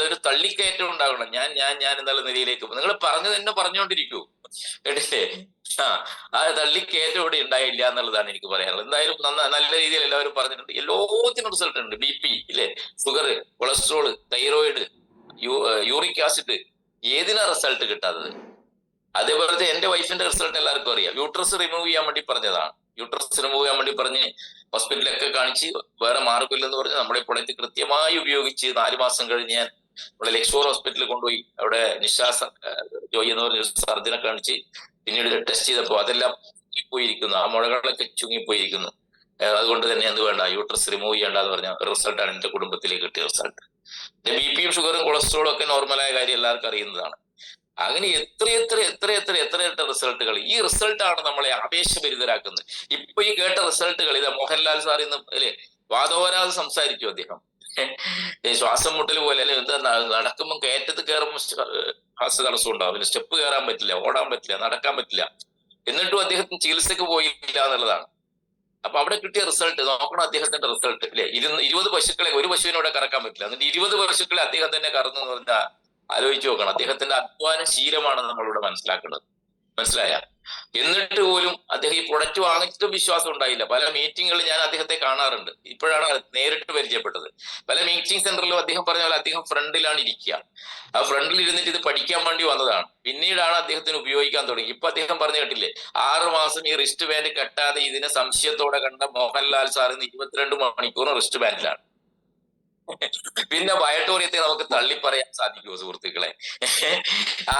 ഒരു തള്ളിക്കയറ്റം ഉണ്ടാകണം. ഞാൻ എന്നുള്ള നിലയിലേക്ക് നിങ്ങൾ പറഞ്ഞു തന്നെ പറഞ്ഞുകൊണ്ടിരിക്കൂ കേട്ടില്ലേ. ആ തള്ളിക്കയറ്റം ഇവിടെ ഉണ്ടായില്ല എന്നുള്ളതാണ് എനിക്ക് പറയാനുള്ളത്. എന്തായാലും നല്ല രീതിയിൽ എല്ലാവരും പറഞ്ഞിട്ടുണ്ട്. എല്ലാത്തിനും റിസൾട്ട് ഉണ്ട്. BP ഇല്ലേ, sugar, cholesterol, thyroid, uric acid, ഏതിനാ റിസൾട്ട് കിട്ടാത്തത്? അതേപോലത്തെ എന്റെ വൈഫിന്റെ റിസൾട്ട് എല്ലാവർക്കും അറിയാം. യൂട്രസ് റിമൂവ് ചെയ്യാൻ വേണ്ടി പറഞ്ഞതാണ്. യൂട്രസ് റിമൂവ് ചെയ്യാൻ വേണ്ടി പറഞ്ഞ് ഹോസ്പിറ്റലൊക്കെ കാണിച്ച് വേറെ മാർഗമില്ലെന്ന് പറഞ്ഞ് നമ്മുടെ പ്രൊഡക്റ്റ് കൃത്യമായി ഉപയോഗിച്ച് 4 മാസം കഴിഞ്ഞ് ഞാൻ നമ്മുടെ ലക്ഷോർ ഹോസ്പിറ്റലിൽ കൊണ്ടുപോയി. അവിടെ നിശ്വാസ ജോയി എന്ന് പറഞ്ഞ സർജനെ കാണിച്ച് പിന്നീട് ടെസ്റ്റ് ചെയ്തപ്പോൾ അതെല്ലാം ചുങ്ങിപ്പോയിരിക്കുന്നു, ആ മുഴകളൊക്കെ ചുങ്ങിപ്പോയിരിക്കുന്നു. അതുകൊണ്ട് തന്നെ എന്ത് വേണ്ട, യൂട്രസ് റിമൂവ് ചെയ്യേണ്ട എന്ന് പറഞ്ഞ റിസൾട്ടാണ് എന്റെ കുടുംബത്തിലേക്ക് കിട്ടിയ റിസൾട്ട്. BPയും ഷുഗറും കൊളസ്ട്രോളും ഒക്കെ നോർമലായ കാര്യം എല്ലാവർക്കും അറിയുന്നതാണ്. അങ്ങനെ എത്ര റിസൾട്ടുകൾ. ഈ റിസൾട്ടാണ് നമ്മളെ ആവേശഭരിതരാക്കുന്നത്. ഇപ്പൊ ഈ കേട്ട റിസൾട്ടുകൾ, ഇത് മോഹൻലാൽ സാർ ഇന്ന് അല്ലെ വാദോരാതെ സംസാരിച്ചു. അദ്ദേഹം ശ്വാസം മുട്ടൽ പോലെ അല്ലെ, എന്താ നടക്കുമ്പോൾ കയറ്റത്ത് കയറുമ്പോൾ ശ്വാസ തടസ്സം ഉണ്ടാവും, പിന്നെ സ്റ്റെപ്പ് കയറാൻ പറ്റില്ല, ഓടാൻ പറ്റില്ല, നടക്കാൻ പറ്റില്ല. എന്നിട്ടും അദ്ദേഹത്തിന് ചികിത്സക്ക് പോയില്ല എന്നുള്ളതാണ്. അപ്പൊ അവിടെ കിട്ടിയ റിസൾട്ട് നോക്കണം. അദ്ദേഹത്തിന്റെ റിസൾട്ട് അല്ലെ 20 പശുക്കളെ, ഒരു പശുവിനോടെ കറക്കാൻ പറ്റില്ല, എന്നിട്ട് 20 പശുക്കളെ അദ്ദേഹം തന്നെ കറന്നു എന്ന് പറഞ്ഞാൽ ആലോചിച്ച് നോക്കണം. അദ്ദേഹത്തിന്റെ അധ്വാന ശീലമാണ് നമ്മളിവിടെ മനസ്സിലാക്കേണ്ടത്. മനസ്സിലായ? എന്നിട്ട് പോലും അദ്ദേഹം ഈ പ്രൊഡക്റ്റ് വാങ്ങിച്ചിട്ടും വിശ്വാസം ഉണ്ടായില്ല. പല മീറ്റിങ്ങുകളിൽ ഞാൻ അദ്ദേഹത്തെ കാണാറുണ്ട്. ഇപ്പോഴാണ് നേരിട്ട് പരിചയപ്പെട്ടത്. പല മീറ്റിംഗ് സെന്ററിലും അദ്ദേഹം പറഞ്ഞ പോലെ അദ്ദേഹം ഫ്രണ്ടിലാണ് ഇരിക്കുക. ആ ഫ്രണ്ടിൽ ഇരുന്നിട്ട് ഇത് പഠിക്കാൻ വേണ്ടി വന്നതാണ്. പിന്നീടാണ് അദ്ദേഹത്തിന് ഉപയോഗിക്കാൻ തുടങ്ങി. ഇപ്പൊ അദ്ദേഹം പറഞ്ഞു കേട്ടില്ലേ, 6 മാസം ഈ റിസ്റ്റ് ബാൻഡ് കെട്ടാതെ ഇതിനെ സംശയത്തോടെ കണ്ട മോഹൻലാൽ സാർ ഇന്ന് 22 മണിക്കൂറും റിസ്റ്റ് ബാൻഡിലാണ്. പിന്നെ ബയോട്ടോറിയത്തെ നമുക്ക് തള്ളിപ്പറയാൻ സാധിക്കുമോ സുഹൃത്തുക്കളെ?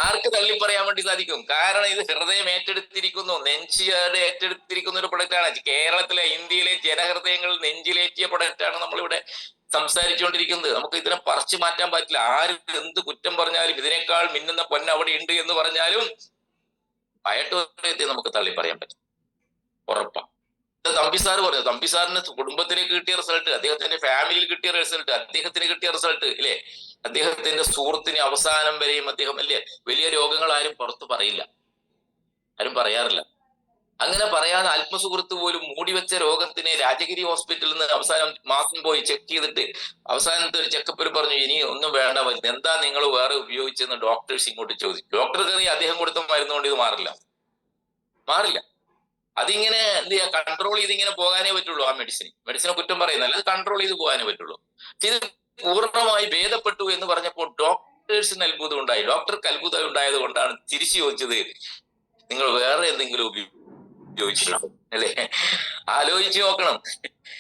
ആർക്ക് തള്ളിപ്പറയാൻ വേണ്ടി സാധിക്കും? കാരണം ഇത് ഹൃദയം ഏറ്റെടുത്തിരിക്കുന്നു, നെഞ്ചിയുടെ ഏറ്റെടുത്തിരിക്കുന്ന ഒരു പ്രൊഡക്റ്റാണ്. കേരളത്തിലെ, ഇന്ത്യയിലെ ജനഹൃദയങ്ങൾ നെഞ്ചിലേറ്റിയ പ്രൊഡക്റ്റാണ് നമ്മളിവിടെ സംസാരിച്ചുകൊണ്ടിരിക്കുന്നത്. നമുക്ക് ഇതിനെ പറിച്ചു മാറ്റാൻ പറ്റില്ല. ആര് എന്ത് കുറ്റം പറഞ്ഞാലും, ഇതിനേക്കാൾ മിന്നുന്ന പൊന്ന് അവിടെ ഉണ്ട് എന്ന് പറഞ്ഞാലും ബയോട്ടോറിയത്തെ നമുക്ക് തള്ളി പറയാൻ പറ്റും, ഉറപ്പാണ്. തമ്പി സാർ പറഞ്ഞു, തമ്പി സാറിന് കുടുംബത്തിലേക്ക് കിട്ടിയ റിസൾട്ട്, അദ്ദേഹത്തിന്റെ ഫാമിലിയിൽ കിട്ടിയ റിസൾട്ട്, അദ്ദേഹത്തിന് കിട്ടിയ റിസൾട്ട് ഇല്ലേ, അദ്ദേഹത്തിന്റെ സുഹൃത്തിന് അവസാനം വരെയും അദ്ദേഹം അല്ലേ, വലിയ രോഗങ്ങൾ ആരും പുറത്ത് പറയില്ല, ആരും പറയാറില്ല. അങ്ങനെ പറയാതെ ആത്മസുഹൃത്ത് പോലും മൂടിവെച്ച രോഗത്തിനെ രാജഗിരി ഹോസ്പിറ്റലിൽ നിന്ന് അവസാനം മാസം പോയി ചെക്ക് ചെയ്തിട്ട് അവസാനത്തെ ഒരു ചെക്കപ്പിൽ പറഞ്ഞു ഇനി ഒന്നും വേണ്ട മരുന്ന്, എന്താ നിങ്ങൾ വേറെ ഉപയോഗിച്ചെന്ന് ഡോക്ടേഴ്സ് ഇങ്ങോട്ട് ചോദിച്ചു. ഡോക്ടർക്ക് അറിയാം അദ്ദേഹം കൊടുത്ത മരുന്ന് കൊണ്ട് ഇത് മാറില്ല. അതിങ്ങനെ എന്ത് ചെയ്യാ, കൺട്രോൾ ചെയ്ത് ഇങ്ങനെ പോകാനേ പറ്റുള്ളൂ. ആ മെഡിസിനെ കുറ്റം പറയുന്നല്ല, അത് കൺട്രോൾ ചെയ്ത് പോകാനേ പറ്റുള്ളൂ. ഇത് പൂർണ്ണമായി ഭേദപ്പെട്ടു എന്ന് പറഞ്ഞപ്പോൾ ഡോക്ടേഴ്സിന് അത്ഭുതം ഉണ്ടായി. ഡോക്ടർക്ക് അത്ഭുതം ഉണ്ടായത് കൊണ്ടാണ് തിരിച്ചു ചോദിച്ചത് നിങ്ങൾ വേറെ എന്തെങ്കിലും ഉപയോഗിച്ചിട്ടുണ്ടോ അല്ലേ? ആലോചിച്ച് നോക്കണം.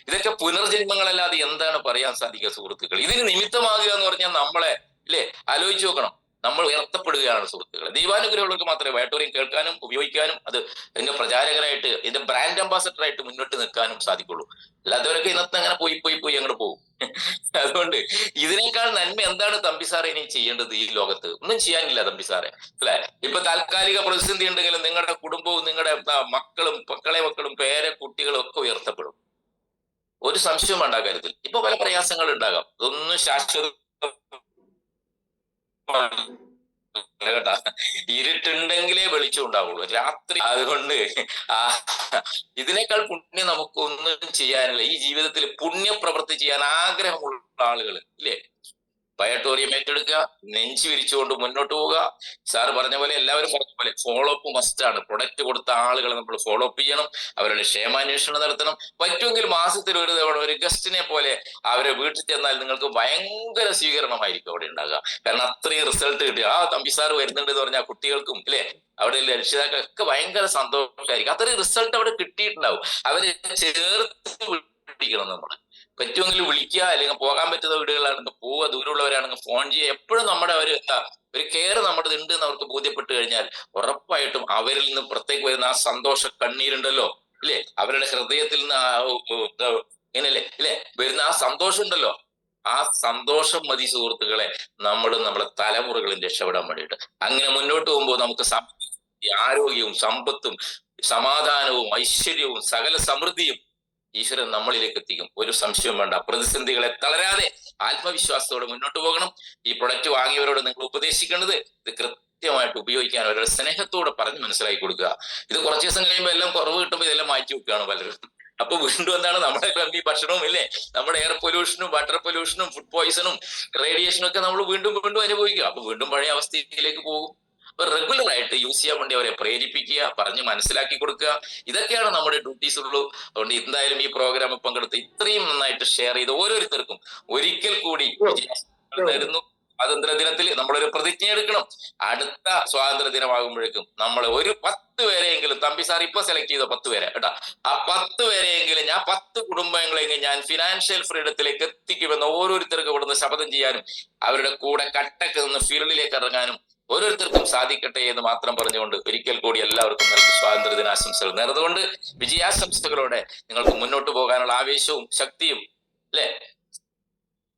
ഇതൊക്കെ പുനർജന്മങ്ങളല്ലാതെ എന്താണ് പറയാൻ സാധിക്കുക സുഹൃത്തുക്കൾ? ഇതിന് നിമിത്തമാകുക എന്ന് പറഞ്ഞാൽ നമ്മളെ അല്ലേ, ആലോചിച്ച് നോക്കണം. നമ്മൾ ഉയർത്തപ്പെടുകയാണ് സുഹൃത്തുക്കളെ. ദൈവാനുഗ്രഹമുള്ളവർക്ക് മാത്രമേ ബയോട്ടോറിയം കേൾക്കാനും ഉപയോഗിക്കാനും അത് ഇതിന്റെ പ്രചാരകരായിട്ട് ഇതിന്റെ ബ്രാൻഡ് അംബാസഡർ ആയിട്ട് മുന്നോട്ട് നിൽക്കാനും സാധിക്കുള്ളൂ. അല്ലാത്തവരൊക്കെ ഇന്നത്തെ അങ്ങനെ പോയി അങ്ങോട്ട് പോകും. അതുകൊണ്ട് ഇതിനേക്കാൾ നന്മ എന്താണ് തമ്പി സാറെ ഇനി ചെയ്യേണ്ടത്? ഈ ലോകത്ത് ഒന്നും ചെയ്യാനില്ല തമ്പി സാറെ അല്ലെ. ഇപ്പൊ താൽക്കാലിക പ്രതിസന്ധി ഉണ്ടെങ്കിലും നിങ്ങളുടെ കുടുംബവും നിങ്ങളുടെ മക്കളും കുട്ടികളും ഒക്കെ ഉയർത്തപ്പെടും. ഒരു സംശയവും വേണ്ട കാര്യത്തിൽ. ഇപ്പൊ പല പ്രയാസങ്ങൾ ഉണ്ടാകാം, ഇതൊന്നും ശാശ്വത കേട്ടാ. ഇരുട്ടുണ്ടെങ്കിലേ വെളിച്ചം ഉണ്ടാവുള്ളൂ രാത്രി. അതുകൊണ്ട് ഇതിനേക്കാൾ പുണ്യം നമുക്ക് ഒന്നും ചെയ്യാനില്ല. ഈ ജീവിതത്തിൽ പുണ്യപ്രവൃത്തി ചെയ്യാൻ ആഗ്രഹമുള്ള ആളുകൾ ഇല്ലേ, ബയോട്ടോറിയം ഏറ്റെടുക്കുക, നെഞ്ചു വിരിച്ചുകൊണ്ട് മുന്നോട്ട് പോവുക. സാർ പറഞ്ഞ പോലെ, എല്ലാവരും പറഞ്ഞ പോലെ ഫോളോ അപ്പ് മസ്റ്റ് ആണ്. പ്രൊഡക്റ്റ് കൊടുത്ത ആളുകളെ നമ്മൾ ഫോളോ അപ്പ് ചെയ്യണം, അവരുടെ ക്ഷേമാന്വേഷണം നടത്തണം. പറ്റുമെങ്കിൽ മാസത്തിൽ ഒരു തവണ ഒരു ഗസ്റ്റിനെ പോലെ അവരെ വീട്ടിൽ ചെന്നാൽ നിങ്ങൾക്ക് ഭയങ്കര സ്വീകരണമായിരിക്കും അവിടെ ഉണ്ടാകുക. കാരണം അത്രയും റിസൾട്ട് കിട്ടി. തമ്പി സാർ വരുന്നുണ്ട് എന്ന് പറഞ്ഞാൽ കുട്ടികൾക്കും ഇല്ലേ, അവിടെ രക്ഷിതാക്കൾക്ക് ഭയങ്കര സന്തോഷമായിരിക്കും. അത്രയും റിസൾട്ട് അവിടെ കിട്ടിയിട്ടുണ്ടാവും. അവരെ ചേർത്ത് പിടിക്കണം നമ്മൾ. പറ്റുമെങ്കിൽ വിളിക്കുക, അല്ലെങ്കിൽ പോകാൻ പറ്റുന്ന വീടുകളാണെങ്കിൽ പോവുക, ദൂരമുള്ളവരാണെങ്കിൽ ഫോൺ ചെയ്യുക. എപ്പോഴും നമ്മുടെ ഒരു കെയർ നമ്മുടെ ഉണ്ട് എന്ന് അവർക്ക് ബോധ്യപ്പെട്ട് കഴിഞ്ഞാൽ ഉറപ്പായിട്ടും അവരിൽ നിന്ന് പുറത്തേക്ക് വരുന്ന ആ സന്തോഷ കണ്ണീരുണ്ടല്ലോ ഇല്ലേ, അവരുടെ ഹൃദയത്തിൽ നിന്ന് ഇങ്ങനെയല്ലേ ഇല്ലേ വരുന്ന ആ സന്തോഷം ഉണ്ടല്ലോ, ആ സന്തോഷം മതി സുഹൃത്തുക്കളെ നമ്മുടെ തലമുറകളും രക്ഷപ്പെടാൻ വേണ്ടിയിട്ട്. അങ്ങനെ മുന്നോട്ട് പോകുമ്പോൾ നമുക്ക് ആരോഗ്യവും സമ്പത്തും സമാധാനവും ഐശ്വര്യവും സകല സമൃദ്ധിയും ഈശ്വരൻ നമ്മളിലേക്ക് എത്തിക്കും. ഒരു സംശയവും വേണ്ട. പ്രതിസന്ധികളെ തളരാതെ ആത്മവിശ്വാസത്തോടെ മുന്നോട്ട് പോകണം. ഈ പ്രൊഡക്റ്റ് വാങ്ങിയവരോട് നിങ്ങൾ ഉപദേശിക്കേണ്ടത് ഇത് കൃത്യമായിട്ട് ഉപയോഗിക്കാൻ അവരുടെ സ്നേഹത്തോടെ പറഞ്ഞ് മനസ്സിലാക്കി കൊടുക്കുക. ഇത് കുറച്ച് ദിവസം കഴിയുമ്പോൾ എല്ലാം കുറവ് കിട്ടുമ്പോൾ ഇതെല്ലാം മാറ്റി വെക്കുകയാണ് പലരും. അപ്പൊ വീണ്ടും എന്താണ് നമ്മുടെ ഈ ഭക്ഷണവും ഇല്ലേ, നമ്മുടെ എയർ പൊല്യൂഷനും വാട്ടർ പൊല്യൂഷനും ഫുഡ് പോയിസണും റേഡിയേഷനും ഒക്കെ നമ്മൾ വീണ്ടും അനുഭവിക്കുക. അപ്പൊ വീണ്ടും പഴയ അവസ്ഥയിലേക്ക് പോകും. റെഗുലർ ആയിട്ട് യൂസ് ചെയ്യാൻ വേണ്ടി അവരെ പ്രേരിപ്പിക്കുക, പറഞ്ഞ് മനസ്സിലാക്കി കൊടുക്കുക. ഇതൊക്കെയാണ് നമ്മുടെ ഡ്യൂട്ടീസ് ഉള്ളൂ. അതുകൊണ്ട് എന്തായാലും ഈ പ്രോഗ്രാമിൽ പങ്കെടുത്ത് ഇത്രയും നന്നായിട്ട് ഷെയർ ചെയ്ത് ഓരോരുത്തർക്കും ഒരിക്കൽ കൂടി നേരുന്നു. സ്വാതന്ത്ര്യ ദിനത്തിൽ നമ്മളൊരു പ്രതിജ്ഞ എടുക്കണം. അടുത്ത സ്വാതന്ത്ര്യ ദിനമാകുമ്പോഴേക്കും നമ്മൾ ഒരു 10 പേരെയെങ്കിലും, തമ്പി സാർ ഇപ്പൊ സെലക്ട് ചെയ്ത 10 പേരെ കേട്ടാ, ആ 10 പേരെയെങ്കിലും ഞാൻ 10 കുടുംബങ്ങളെങ്കിലും ഞാൻ ഫിനാൻഷ്യൽ ഫ്രീഡത്തിലേക്ക് എത്തിക്കുമെന്ന് ഓരോരുത്തർക്കും ഇവിടുന്ന് ശപഥം ചെയ്യാനും അവരുടെ കൂടെ കട്ടക്ക് നിന്ന് ഫീൽഡിലേക്ക് ഇറങ്ങാനും ഓരോരുത്തർക്കും സാധിക്കട്ടെ എന്ന് മാത്രം പറഞ്ഞുകൊണ്ട് ഒരിക്കൽ കൂടി എല്ലാവർക്കും നല്ല സ്വാതന്ത്ര്യ ദിനാശംസകൾ നേർന്നുകൊണ്ട് വിജയാശംസകളോടെ നിങ്ങൾക്ക് മുന്നോട്ട് പോകാനുള്ള ആവേശവും ശക്തിയും അല്ലെ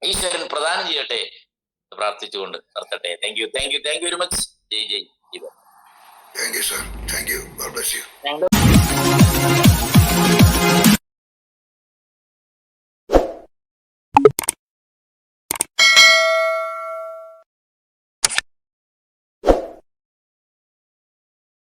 ഈശ്വരൻ പ്രദാനം ചെയ്യട്ടെ പ്രാർത്ഥിച്ചുകൊണ്ട് നിർത്തട്ടെ. Thank you very much. ജയ്. Thank you, sir. Thank you. God bless you.